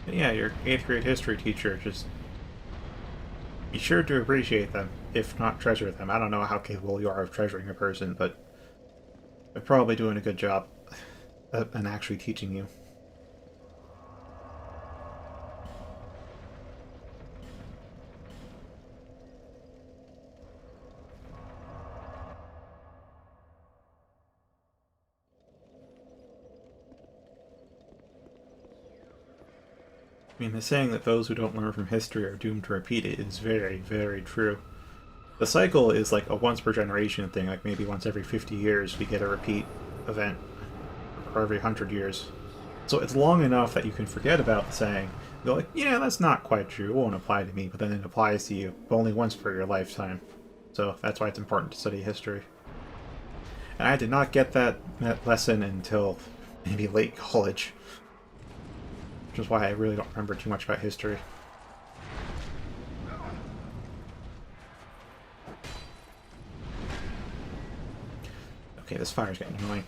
But yeah, your 8th grade history teacher, just be sure to appreciate them, if not treasure them. I don't know how capable you are of treasuring a person, but they're probably doing a good job in actually teaching you. I mean, the saying that those who don't learn from history are doomed to repeat it is very, very true. The cycle is like a once per generation thing, like maybe once every 50 years we get a repeat event, or every 100 years. So it's long enough that you can forget about the saying. You're like, yeah, that's not quite true, it won't apply to me, but then it applies to you, but only once per your lifetime. So that's why it's important to study history. And I did not get that lesson until maybe late college, which is why I really don't remember too much about history. Okay, this fire's getting annoying.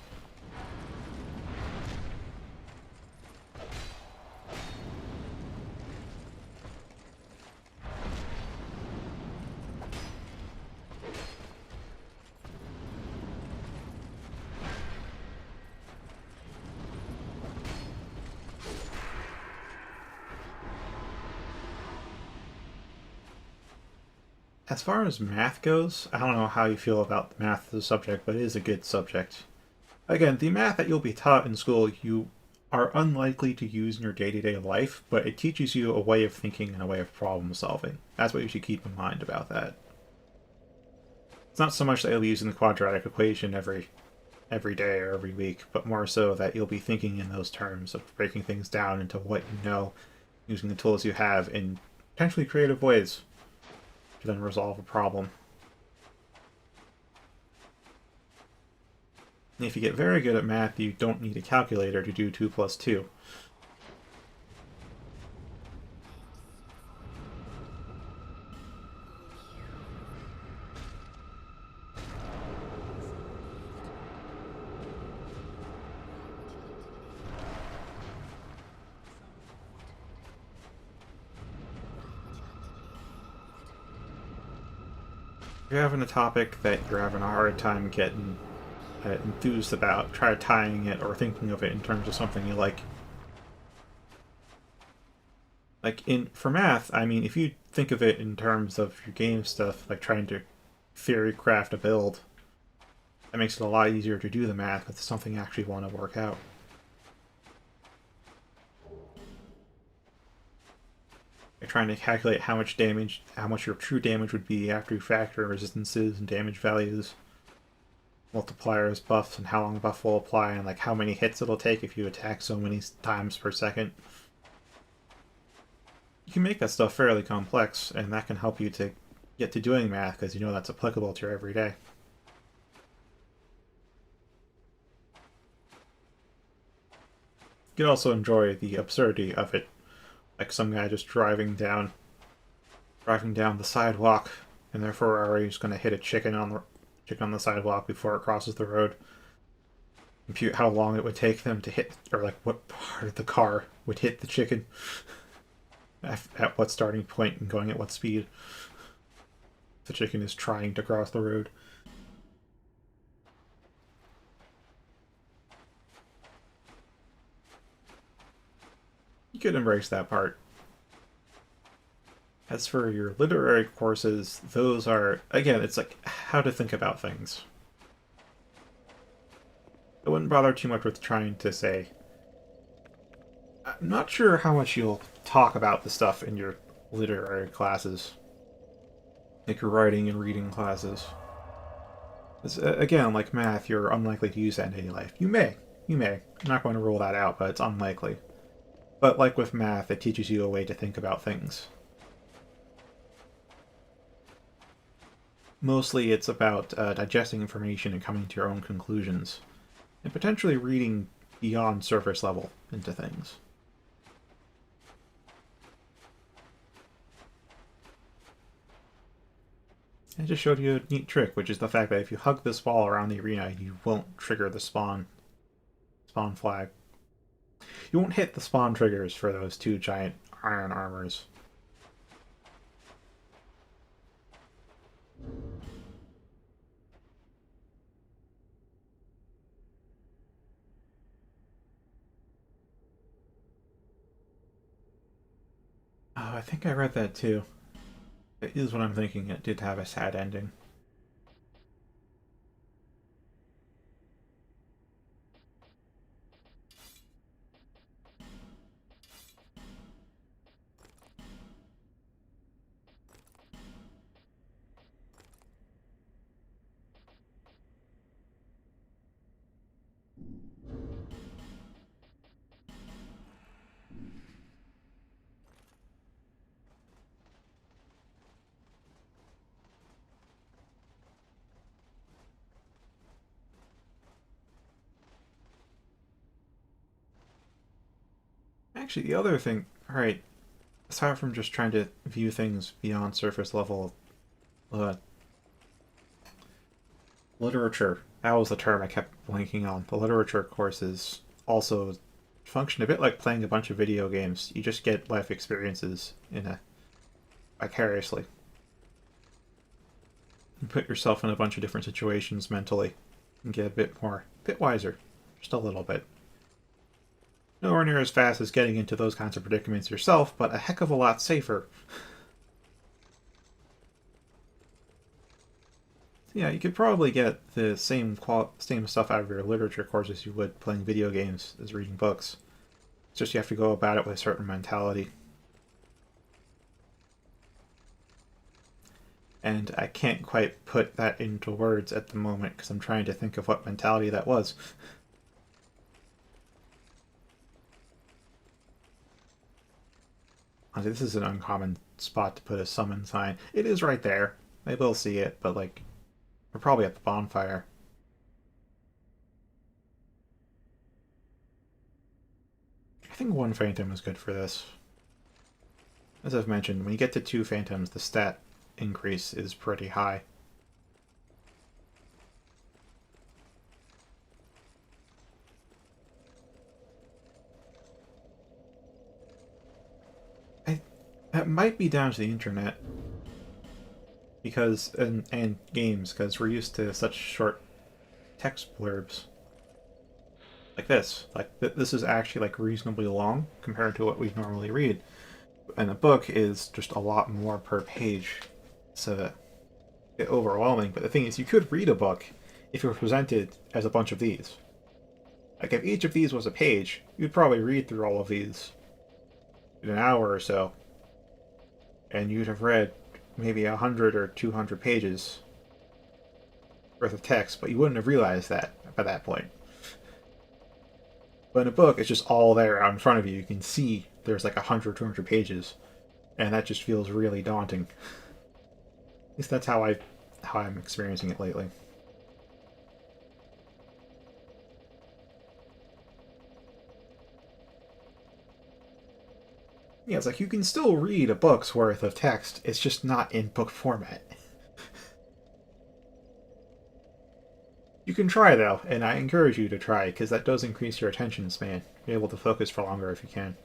As far as math goes, I don't know how you feel about math as a subject, but it is a good subject. Again, the math that you'll be taught in school, you are unlikely to use in your day-to-day life, but it teaches you a way of thinking and a way of problem solving. That's what you should keep in mind about that. It's not so much that you'll be using the quadratic equation every day or every week, but more so that you'll be thinking in those terms of breaking things down into what you know, using the tools you have in potentially creative ways to then resolve a problem. And if you get very good at math, you don't need a calculator to do 2 plus 2. If you're having a topic that you're having a hard time getting enthused about, try tying it or thinking of it in terms of something you like. Like for math, I mean, if you think of it in terms of your game stuff, like trying to theory craft a build, that makes it a lot easier to do the math if it's something you actually want to work out. Like trying to calculate how much damage, how much your true damage would be after you factor resistances and damage values, multipliers, buffs, and how long the buff will apply, and like how many hits it'll take if you attack so many times per second. You can make that stuff fairly complex, and that can help you to get to doing math because you know that's applicable to your everyday. You can also enjoy the absurdity of it, like some guy just driving down the sidewalk, and their Ferrari is going to hit a chicken on the sidewalk before it crosses the road. Compute how long it would take them to hit, or like what part of the car would hit the chicken at what starting point and going at what speed. The chicken is trying to cross the road. You could embrace that part. As for your literary courses, those are, again, it's like how to think about things. I wouldn't bother too much with trying to say, I'm not sure how much you'll talk about the stuff in your literary classes, like your writing and reading classes. Again, like math, you're unlikely to use that in daily life. You may. I'm not going to rule that out, but it's unlikely. But like with math, it teaches you a way to think about things. Mostly it's about digesting information and coming to your own conclusions, and potentially reading beyond surface level into things. I just showed you a neat trick, which is the fact that if you hug this wall around the arena, you won't trigger the spawn flag. You won't hit the spawn triggers for those two giant iron armors. Oh, I think I read that too. It is what I'm thinking. It did have a sad ending. Actually, the other thing, alright, aside from just trying to view things beyond surface level, uh, literature, that was the term I kept blanking on. The literature courses also function a bit like playing a bunch of video games. You just get life experiences in a vicariously. You put yourself in a bunch of different situations mentally and get a bit wiser, just a little bit. Nowhere near as fast as getting into those kinds of predicaments yourself, but a heck of a lot safer. Yeah, you could probably get the same stuff out of your literature course as you would playing video games as reading books. It's just you have to go about it with a certain mentality. And I can't quite put that into words at the moment because I'm trying to think of what mentality that was. This is an uncommon spot to put a summon sign. It is right there. I will see it, but like, we're probably at the bonfire. I think one phantom is good for this. As I've mentioned, when you get to two phantoms, the stat increase is pretty high. That might be down to the internet. because and games because we're used to such short text blurbs like this. Like this is actually like reasonably long compared to what we normally read, and a book is just a lot more per page. So a bit overwhelming. But the thing is, you could read a book if it were presented as a bunch of these. Like if each of these was a page, you'd probably read through all of these in an hour or so, and you'd have read maybe 100 or 200 pages worth of text, but you wouldn't have realized that by that point. But in a book, it's just all there out in front of you. You can see there's like 100, 200 pages, and that just feels really daunting. At least that's how I'm experiencing it lately. Yeah, it's like you can still read a book's worth of text. It's just not in book format. You can try though, and I encourage you to try because that does increase your attention span. You're able to focus for longer if you can.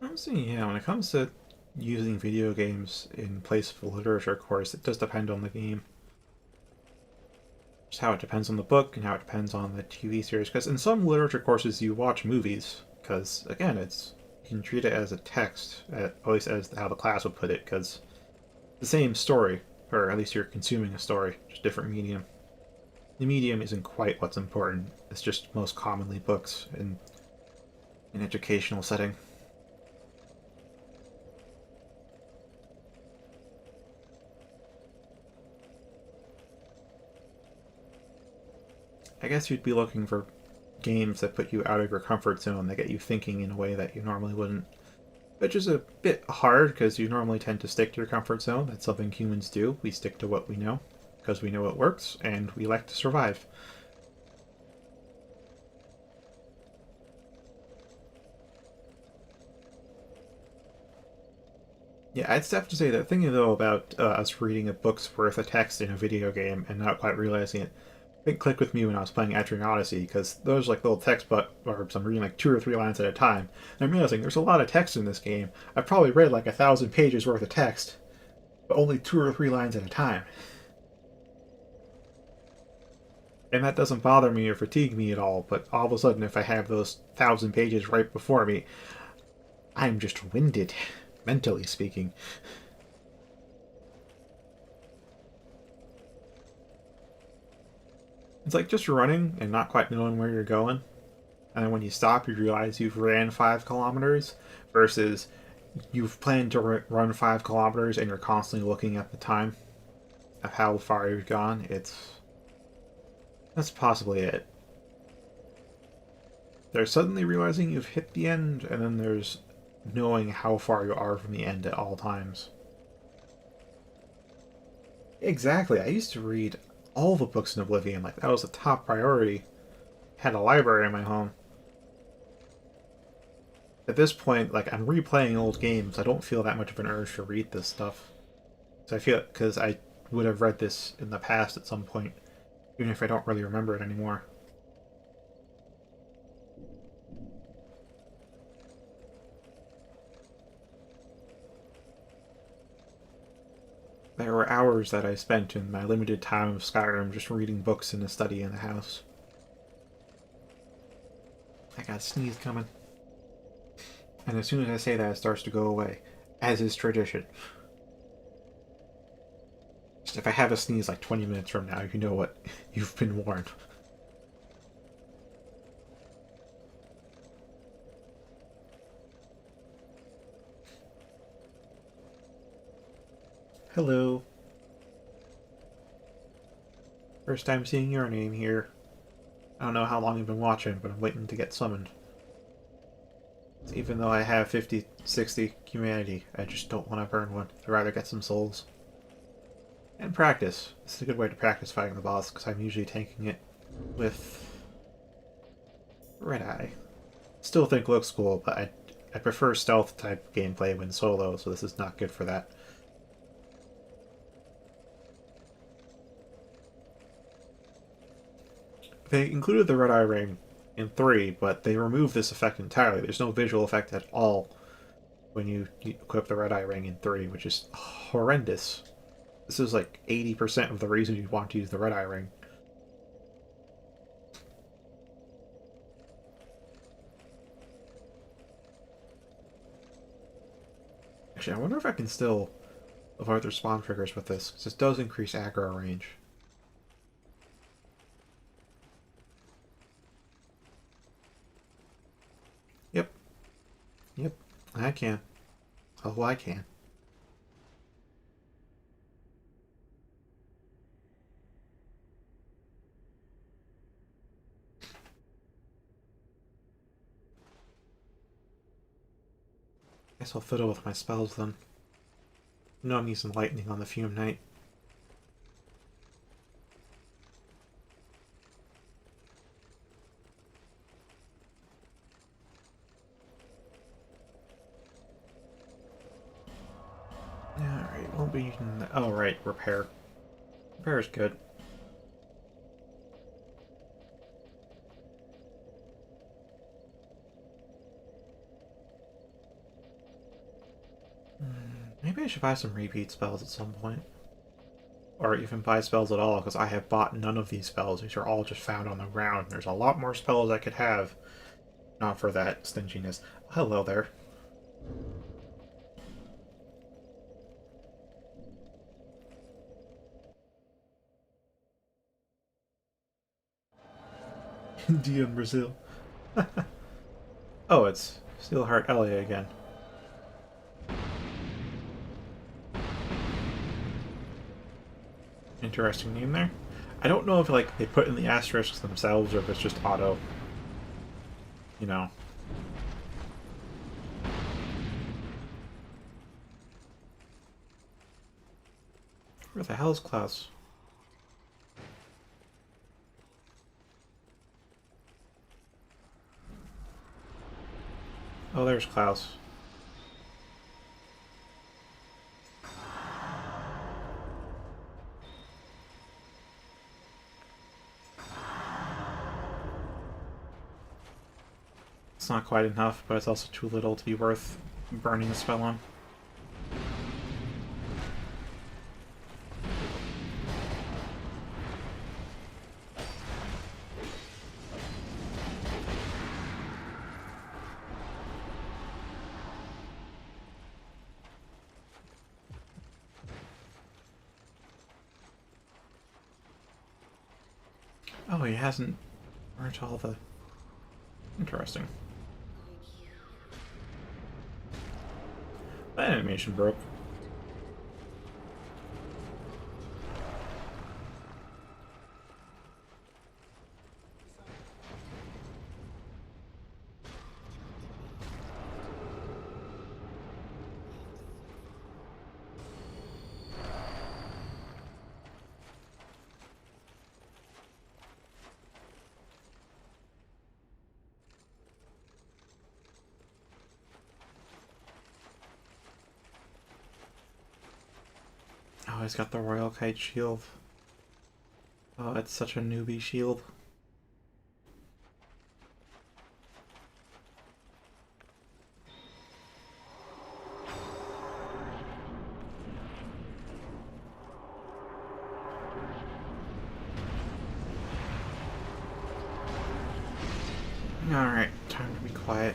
I'm saying, yeah, when it comes to using video games in place of a literature course, it does depend on the game. Just how it depends on the book and how it depends on the TV series. Because in some literature courses, you watch movies. Because again, it's you can treat it as a text, at least as how the class would put it. Because the same story, or at least you're consuming a story, just different medium. The medium isn't quite what's important. It's just most commonly books in an educational setting. I guess you'd be looking for games that put you out of your comfort zone, that get you thinking in a way that you normally wouldn't. Which is a bit hard because you normally tend to stick to your comfort zone. That's something humans do. We stick to what we know because we know it works and we like to survive. Yeah, I'd have to say that thing though about us reading a book's worth of text in a video game and not quite realizing it, it clicked with me when I was playing Etrian Odyssey because those like little text barbs I'm reading like 2 or 3 lines at a time. And I'm realizing there's a lot of text in this game. I've probably read like 1,000 pages worth of text, but only 2 or 3 lines at a time. And that doesn't bother me or fatigue me at all. But all of a sudden, if I have those 1,000 pages right before me, I'm just winded, mentally speaking. It's like just running and not quite knowing where you're going. And then when you stop, you realize you've ran 5 kilometers versus you've planned to run 5 kilometers and you're constantly looking at the time of how far you've gone. That's possibly it. There's suddenly realizing you've hit the end, and then there's knowing how far you are from the end at all times. Exactly. I used to read all the books in Oblivion. Like that was the top priority. Had a library in my home. At this point, like I'm replaying old games. I don't feel that much of an urge to read this stuff. So I feel because I would have read this in the past at some point, even if I don't really remember it anymore. There were hours that I spent in my limited time of Skyrim just reading books in a study in the house. I got a sneeze coming. And as soon as I say that, it starts to go away, as is tradition. Just if I have a sneeze like 20 minutes from now, you know what? You've been warned. Hello. First time seeing your name here. I don't know how long you've been watching, but I'm waiting to get summoned. Even though I have 50, 60 humanity, I just don't want to burn one. I'd rather get some souls. And practice. This is a good way to practice fighting the boss, because I'm usually tanking it with Red Eye. Still think looks cool, but I prefer stealth type gameplay when solo, so this is not good for that. They included the Red Eye ring in 3, but they removed this effect entirely. There's no visual effect at all when you equip the Red Eye ring in 3, which is horrendous. This is like 80% of the reason you'd want to use the Red Eye ring. Actually, I wonder if I can still avoid their spawn triggers with this, because this does increase aggro range. Yep. Yep. I can. Oh, I can. Guess I'll fiddle with my spells then. No, I'm using lightning on the Fume Knight. Alright, won't be using that. Oh, right, repair. Repair is good. Maybe I should buy some repeat spells at some point. Or even buy spells at all, because I have bought none of these spells. These are all just found on the ground. There's a lot more spells I could have. Not for that stinginess. Hello there. India and Brazil. Oh, it's Steelheart Elia again. Interesting name there. I don't know if like they put in the asterisks themselves or if it's just auto. You know. Where the hell is Klaus? Oh, there's Klaus. It's not quite enough, but it's also too little to be worth burning a spell on. Oh, he hasn't burnt all the... Interesting. That animation broke. Oh, he's got the Royal Kite shield. Oh, it's such a newbie shield. Alright, time to be quiet.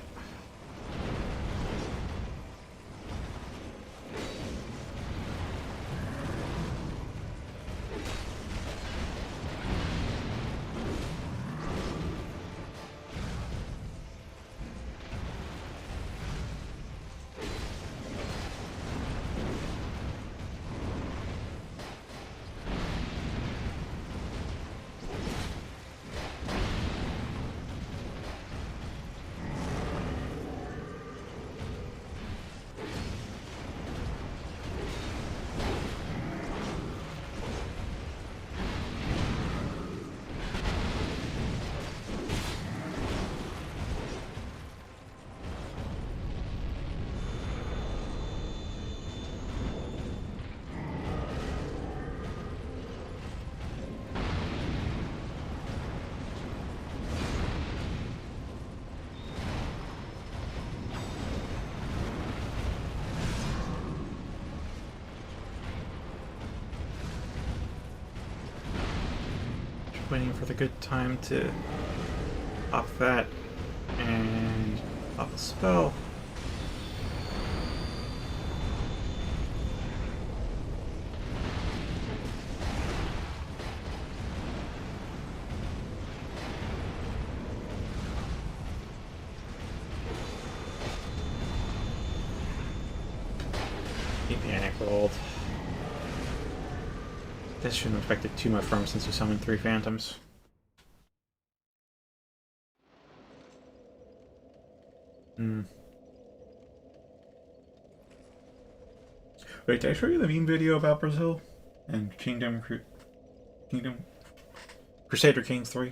waiting for the good time to pop that and pop a spell. He panic rolled. This shouldn't have expected too much from him since he summoned 3 phantoms. Wait, did I show you the meme video about Brazil and Kingdom Crusader Kings 3?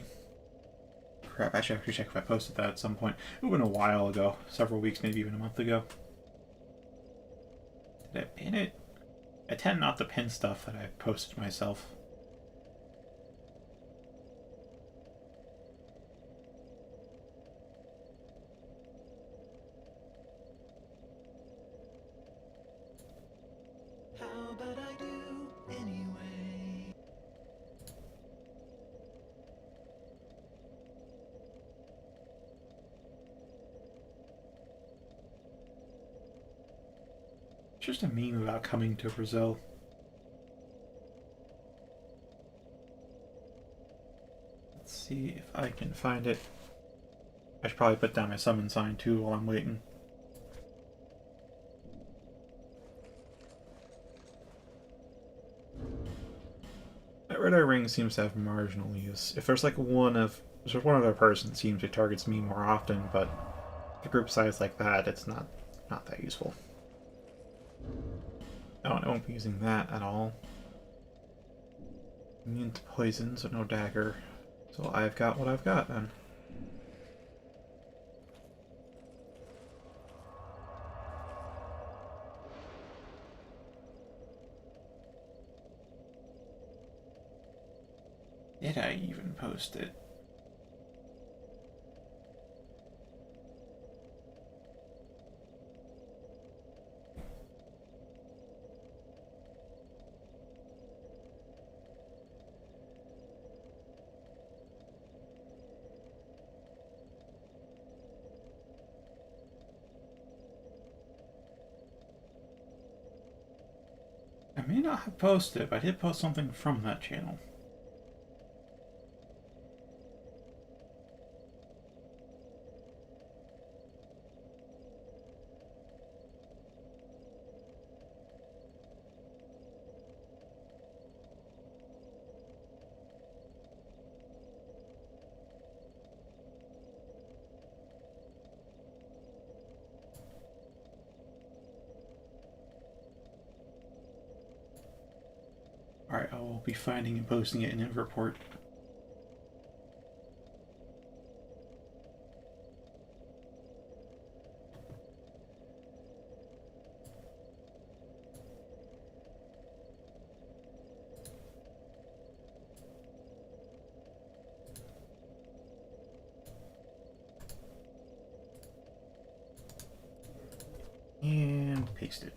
Crap, I should actually check if I posted that at some point. It would have been a while ago, several weeks, maybe even a month ago. Did I pin it? I tend not to pin stuff that I posted myself. How about I do anyway? It's just a meme about coming to Brazil. Let's see if I can find it. I should probably put down my summon sign too while I'm waiting. That red eye ring seems to have marginal use. If there's like one other person that seems it targets me more often, but a group size like that, it's not that useful. Oh, and I won't be using that at all. Immune to poison, so no dagger. So I've got what I've got then. Did I even post it? I may not have posted it, but I did post something from that channel. Alright, I will be finding and posting it in a report. And paste it.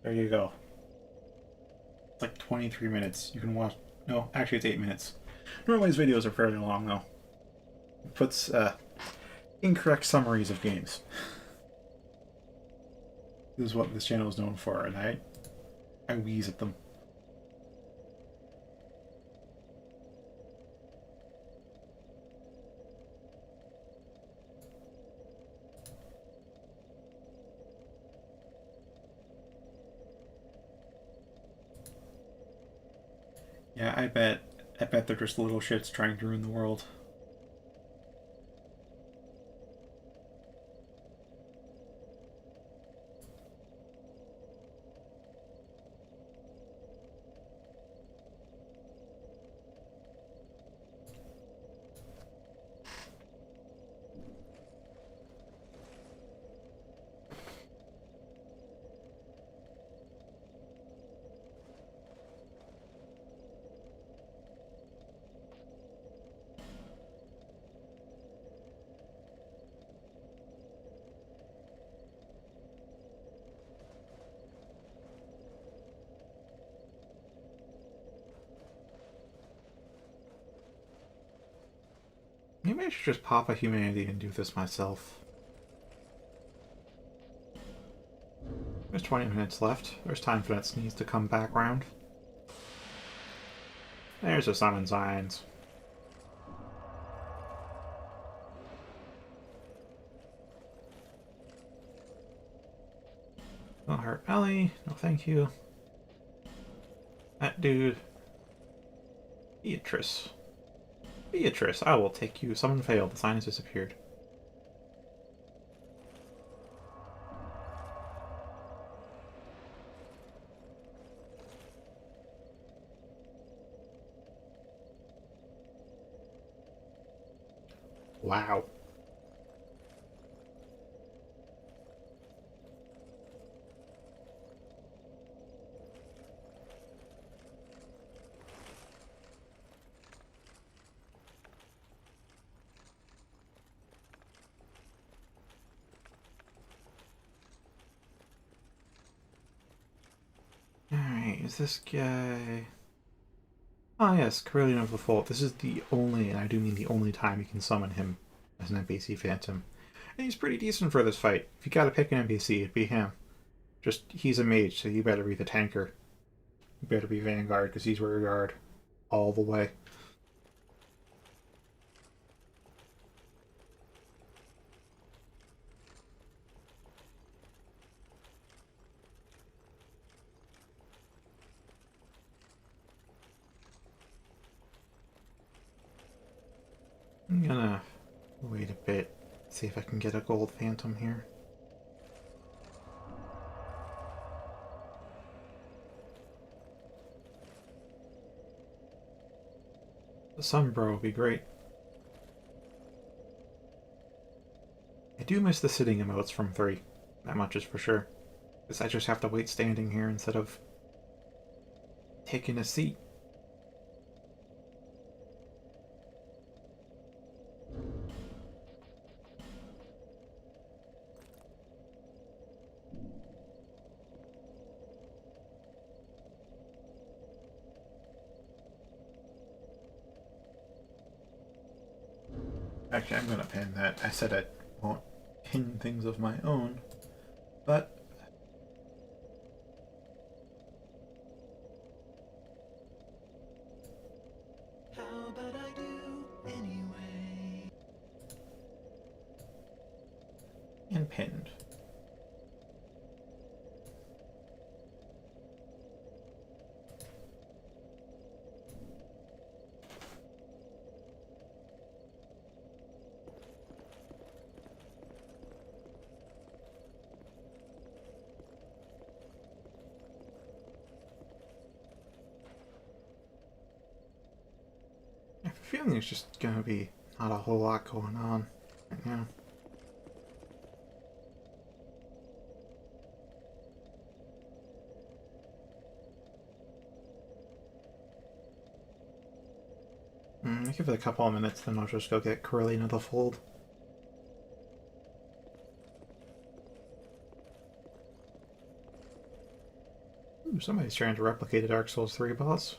There you go. It's like 23 minutes. You can watch. No, actually, it's 8 minutes. Normally, his videos are fairly long, though. It puts incorrect summaries of games. This is what this channel is known for, and I wheeze at them. Yeah, I bet they're just little shits trying to ruin the world. Maybe I should just pop a humanity and do this myself. There's 20 minutes left. There's time for that sneeze to come back round. There's the summon signs. Don't hurt Ellie. No thank you. That dude. Beatrice. Beatrice, I will take you. Summon failed. The sign has disappeared. Wow. Alright, is this guy... Ah yes, Carillion of the Fold. This is the only, and I do mean the only time you can summon him as an NPC Phantom. And he's pretty decent for this fight. If you gotta pick an NPC, it'd be him. Just, he's a mage, so you better be the tanker. You better be Vanguard, because he's rear guard all the way. I'm gonna wait a bit, see if I can get a gold Phantom here. The Sunbro would be great. I do miss the sitting emotes from 3. That much is for sure. Because I just have to wait standing here instead of taking a seat. Actually, I'm gonna pin that. I said I won't pin things of my own, but How about I do anyway? and pinned. I have a feeling there's just gonna be not a whole lot going on right now. I'll give it a couple of minutes, then I'll just go get Carillion of the Fold. Ooh, somebody's trying to replicate a Dark Souls 3 boss.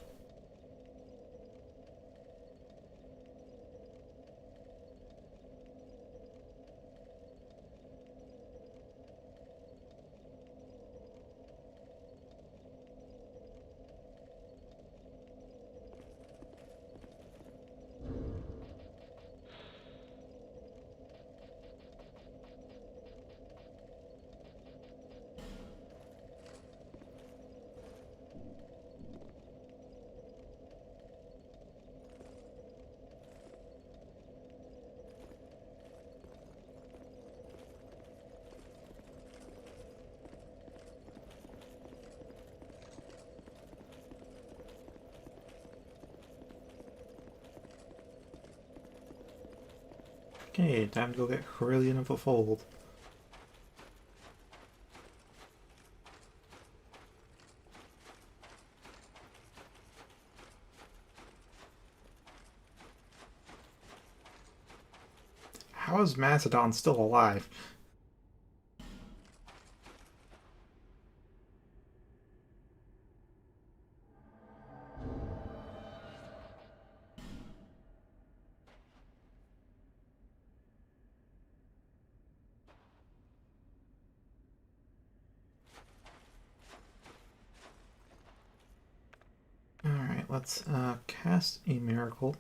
Okay, time to go get Carillion of the Fold. How is Macedon still alive? Alright, let's cast a miracle.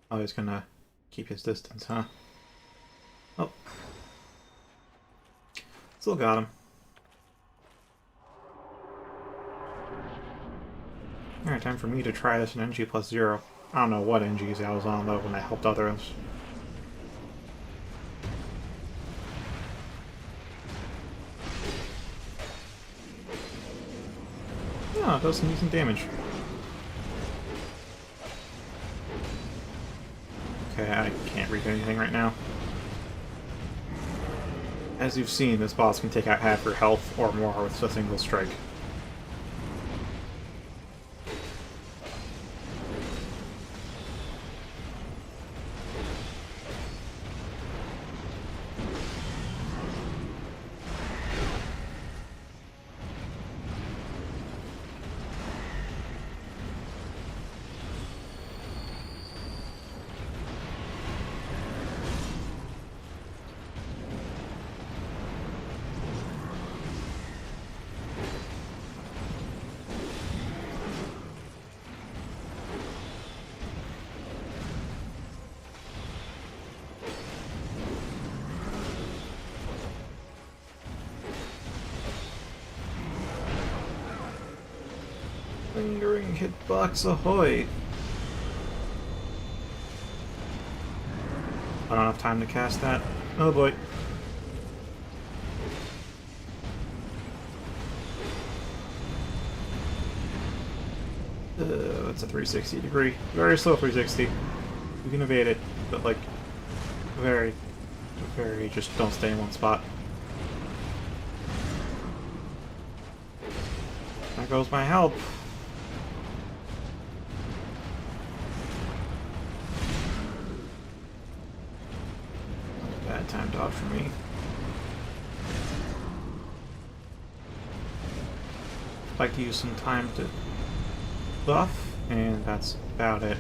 Oh, he's gonna keep his distance, huh? Oh. Still got him. Alright, time for me to try this in NG plus 0. I don't know what NGs I was on, though, when I helped others. Oh, it does some decent damage. Okay, I can't read anything right now. As you've seen, this boss can take out half your health or more with a single strike. Lingering hitbox ahoy! I don't have time to cast that. Oh boy. That's a 360 degree. Very slow 360. You can evade it, but like, very, just don't stay in one spot. There goes my help. Bad time dodge for me. I'd like to use some time to buff, and that's about it.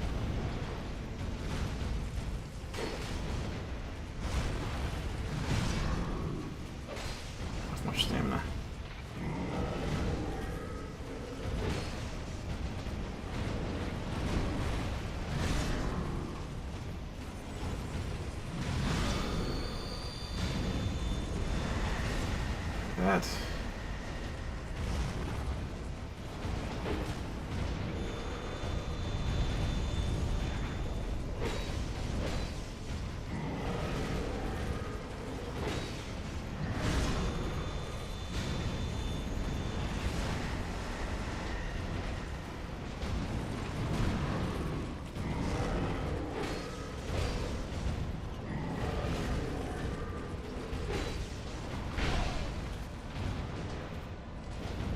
Not much stamina. That.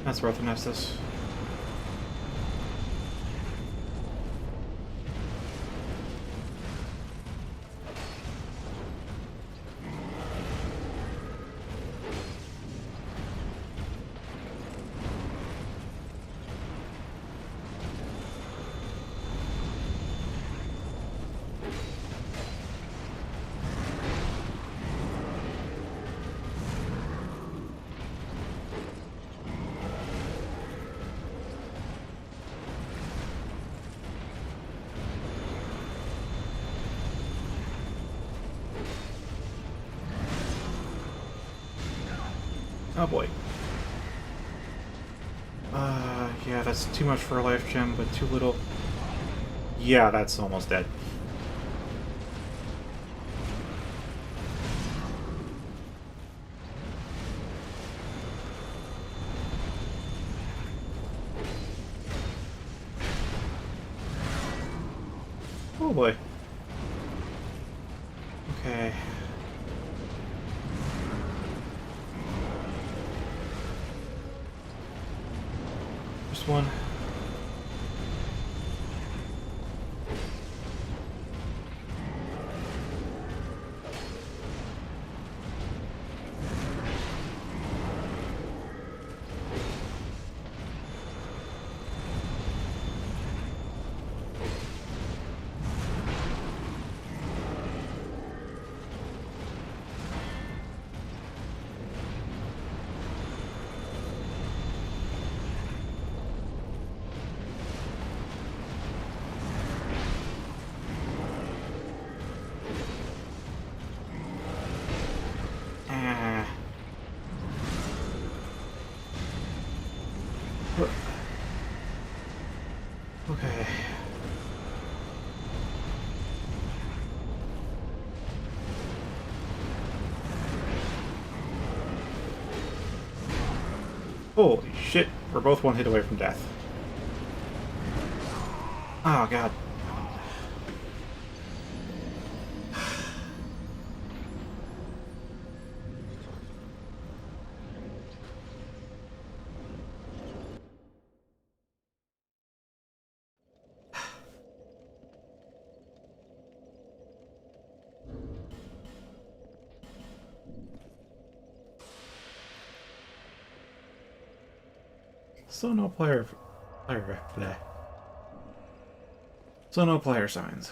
That's worth an Estus. Oh boy. Yeah, that's too much for a life gem, but too little. Yeah, that's almost dead. Oh boy. Okay. Just one. Okay. Holy shit, we're both one hit away from death. Oh god. So no bleh. So no player signs.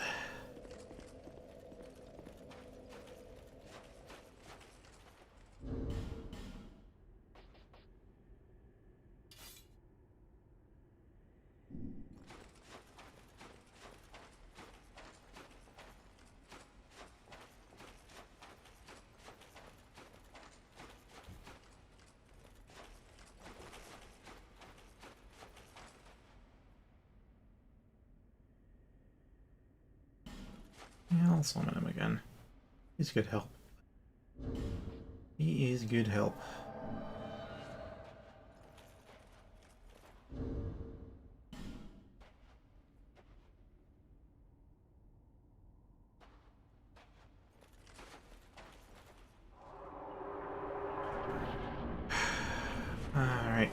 Yeah, I'll summon him again. He's good help. He is good help. Alright.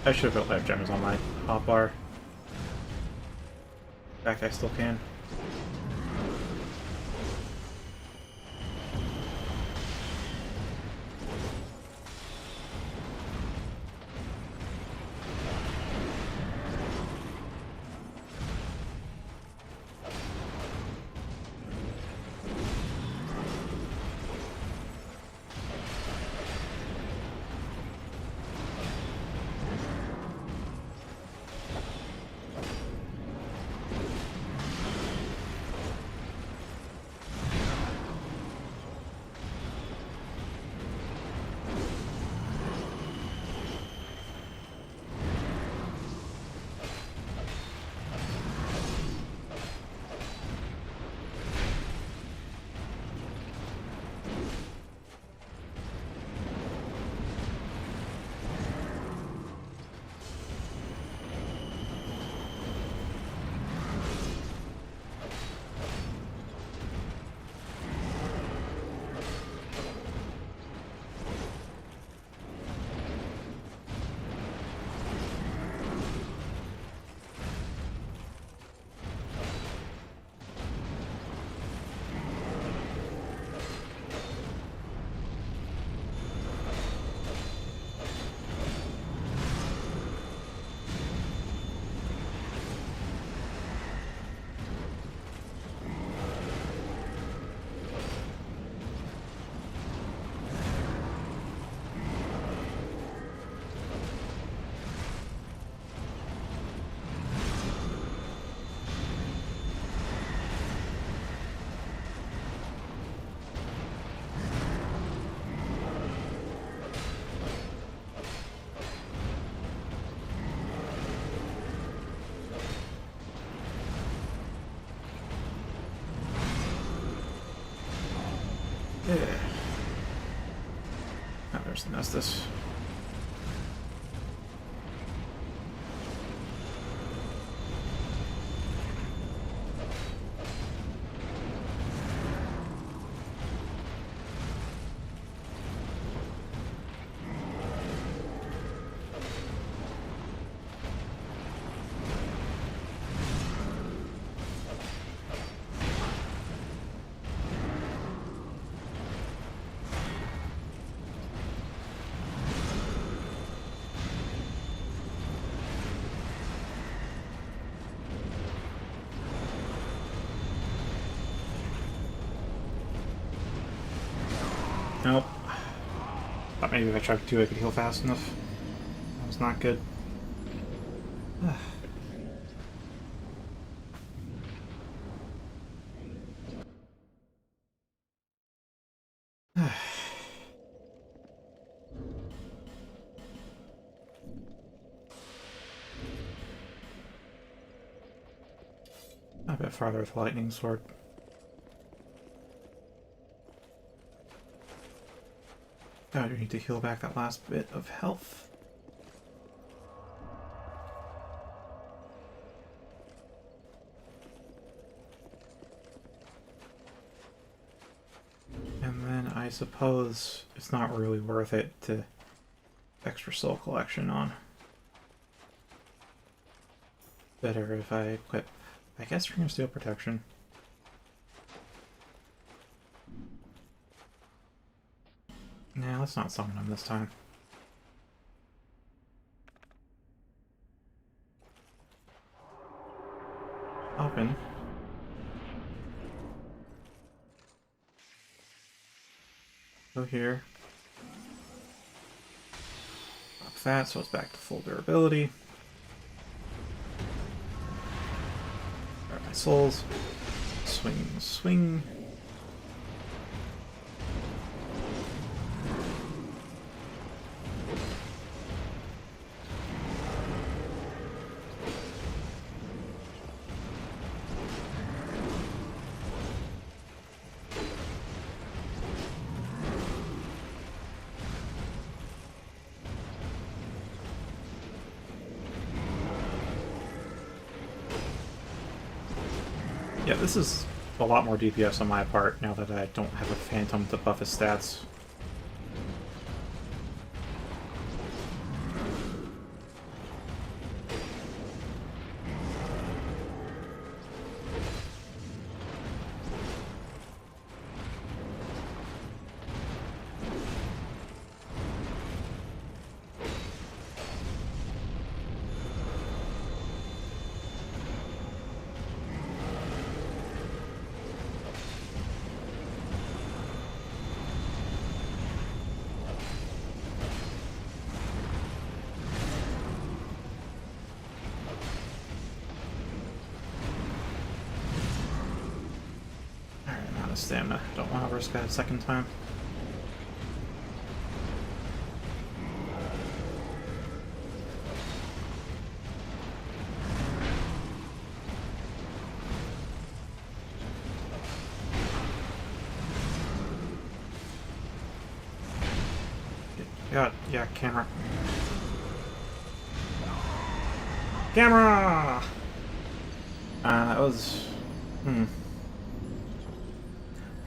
I should have put life gems on my hotbar. In fact, I still can. Yeah. Oh, there's the Nestus. thought maybe if I chugged 2 I could heal fast enough. That was not good. A bit farther with the lightning sword. Oh, you need to heal back that last bit of health. And then I suppose it's not really worth it to extra soul collection on. Better if I equip, I guess, Ring of Steel Protection. Nah, let's not summon him this time. Open. Go here. Drop that, so it's back to full durability. Grab my souls. Swing, swing. Yeah, this is a lot more DPS on my part now that I don't have a Phantom to buff his stats. Stamina. Don't want to risk that a second time. Yeah, camera. Camera! That was...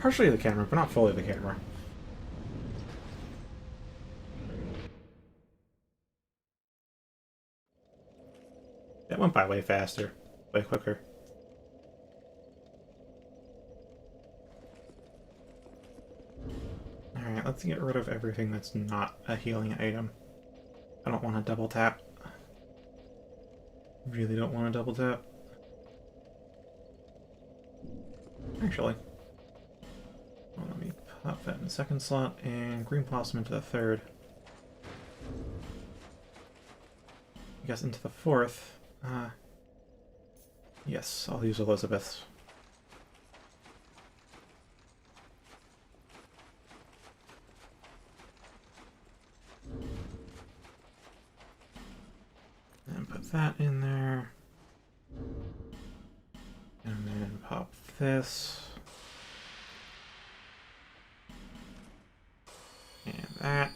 partially the camera, but not fully the camera. That went by way faster. Way quicker. Alright, let's get rid of everything that's not a healing item. I don't want to double tap. Really don't want to double tap. Actually. Well, let me pop that in the second slot and Green Blossom into the third. I guess into the fourth. Yes, I'll use Elizabeth's. And put that in there. And then pop this. And that.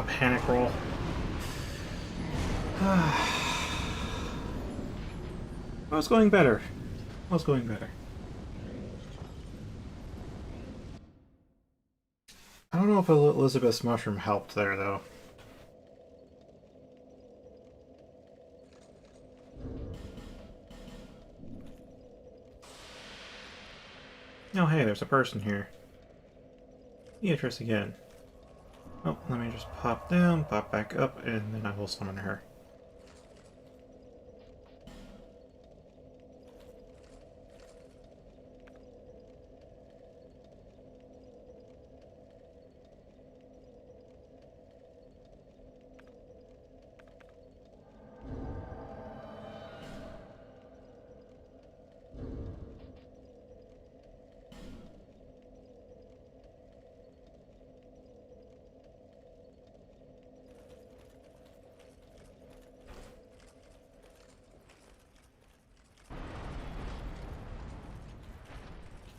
Panic roll. I was going better. I was going better. I don't know if Elizabeth's mushroom helped there, though. Oh, hey, there's a person here. Beatrice again. Oh, let me just pop down, pop back up, and then I will summon her.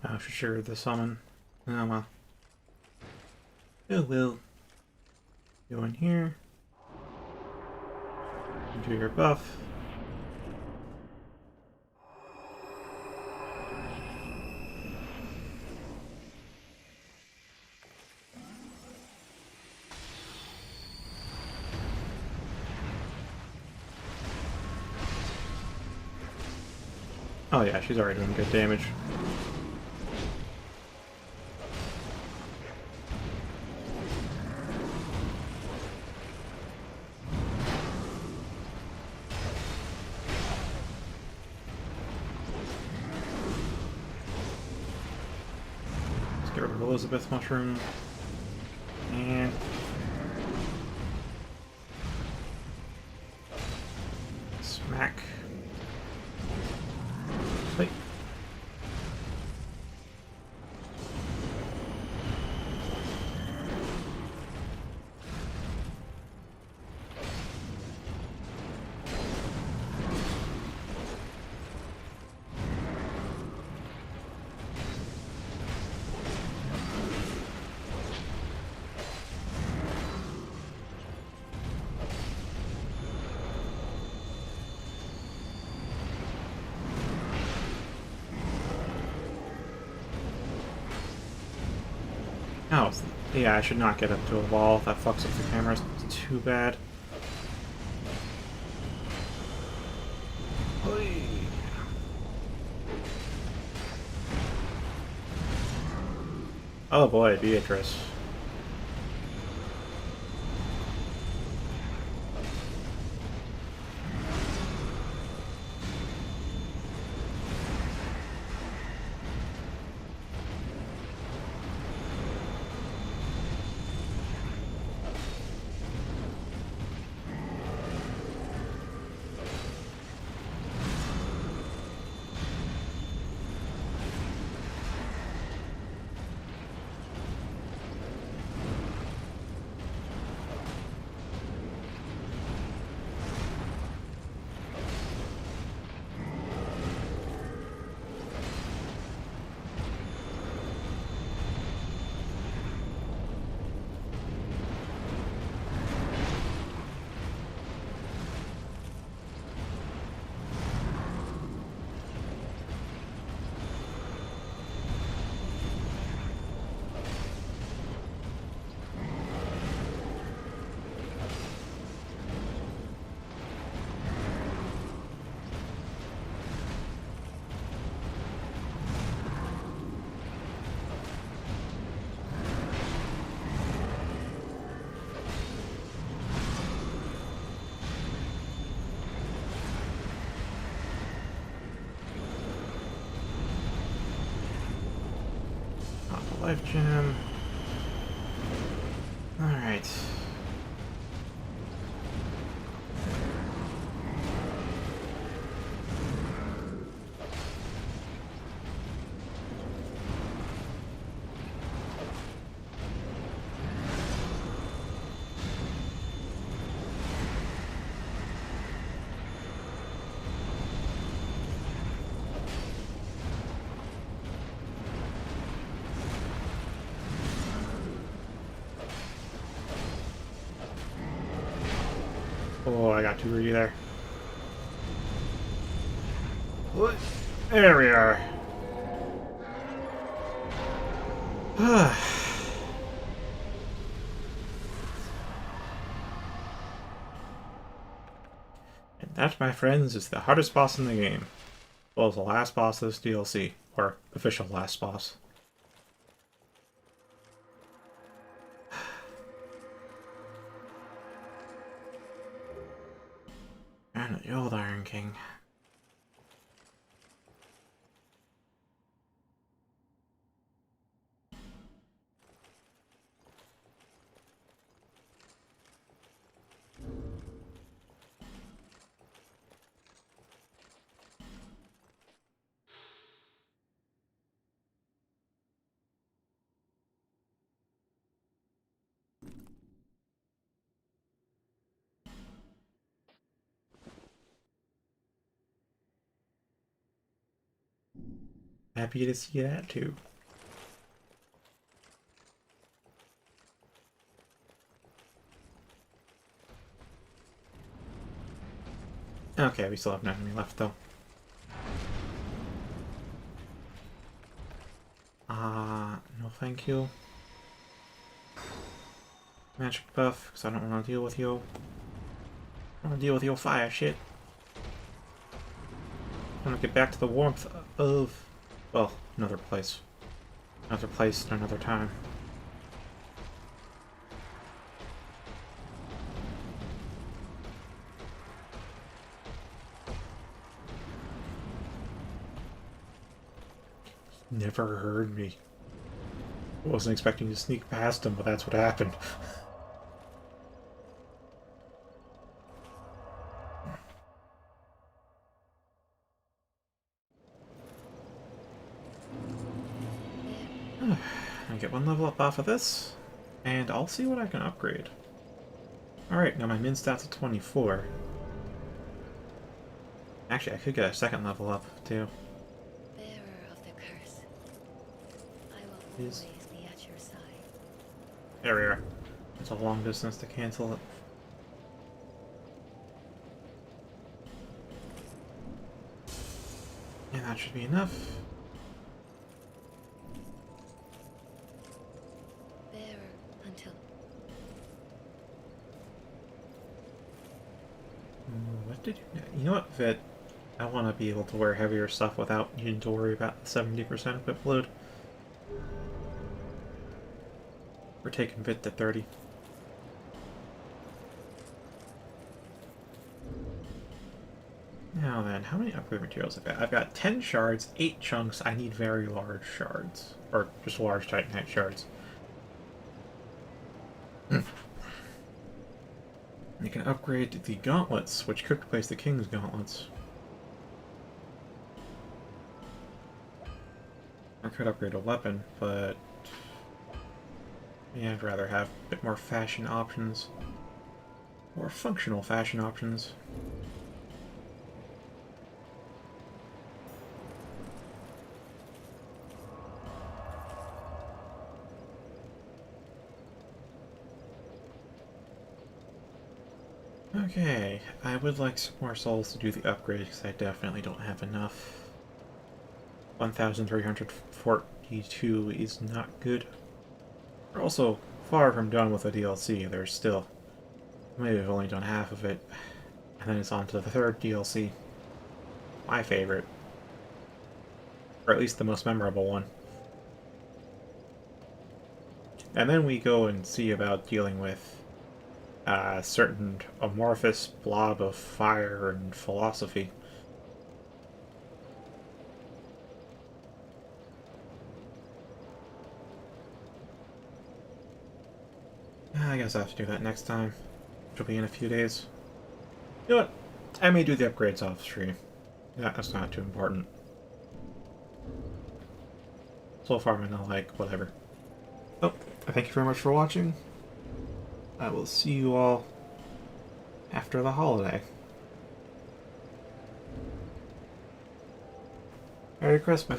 Oh, for sure, the summon. Oh, well. Oh, well. Go in here. Do your buff. Oh yeah, she's already doing good damage. Let's get rid of Elizabeth Mushroom. And... smack. Wait. Oh, yeah, I should not get up to a wall. That fucks up the cameras. It's too bad. Oh boy, Beatrice. Life gem. Alright. Oh, I got too greedy there. What? There we are. And that, my friends, is the hardest boss in the game. Well, it's the last boss of this DLC. Or official last boss. And the old Iron King. Happy to see that too. Okay, we still have 9 enemy left though. No thank you. Magic buff, because I don't want to deal with you. I want to deal with your fire shit. I want to get back to the warmth of, well, another place. Another place and another time. Never heard me. Wasn't expecting to sneak past him, but that's what happened. I get 1 level up off of this, and I'll see what I can upgrade. Alright, now my min stats at 24. Actually, I could get a 2nd level up, too. Bearer of the curse, I will Please. always be at your side. There we are. It's a long distance to cancel it. Yeah, that should be enough. Bearer until What did you know what, Vid? I want to be able to wear heavier stuff without needing to worry about the 70% equip load. We're taking Vid to 30. Now then, how many upgrade materials I've got? I've got 10 shards, 8 chunks. I need very large shards. Or just large Titanite shards. You can upgrade the gauntlets, which could replace the king's gauntlets. I could upgrade a weapon, but yeah, I'd rather have a bit more fashion options. More functional fashion options. Okay, I would like some more souls to do the upgrade because I definitely don't have enough. 1,342 is not good. We're also far from done with the DLC. There's still... maybe we've only done half of it. And then it's on to the 3rd DLC. My favorite. Or at least the most memorable one. And then we go and see about dealing with a certain amorphous blob of fire and philosophy. I guess I have to do that next time, which will be in a few days. You know what? I may do the upgrades off stream. Yeah, that's not too important. So far, I'm gonna like whatever. Oh, thank you very much for watching. I will see you all after the holiday. Merry Christmas.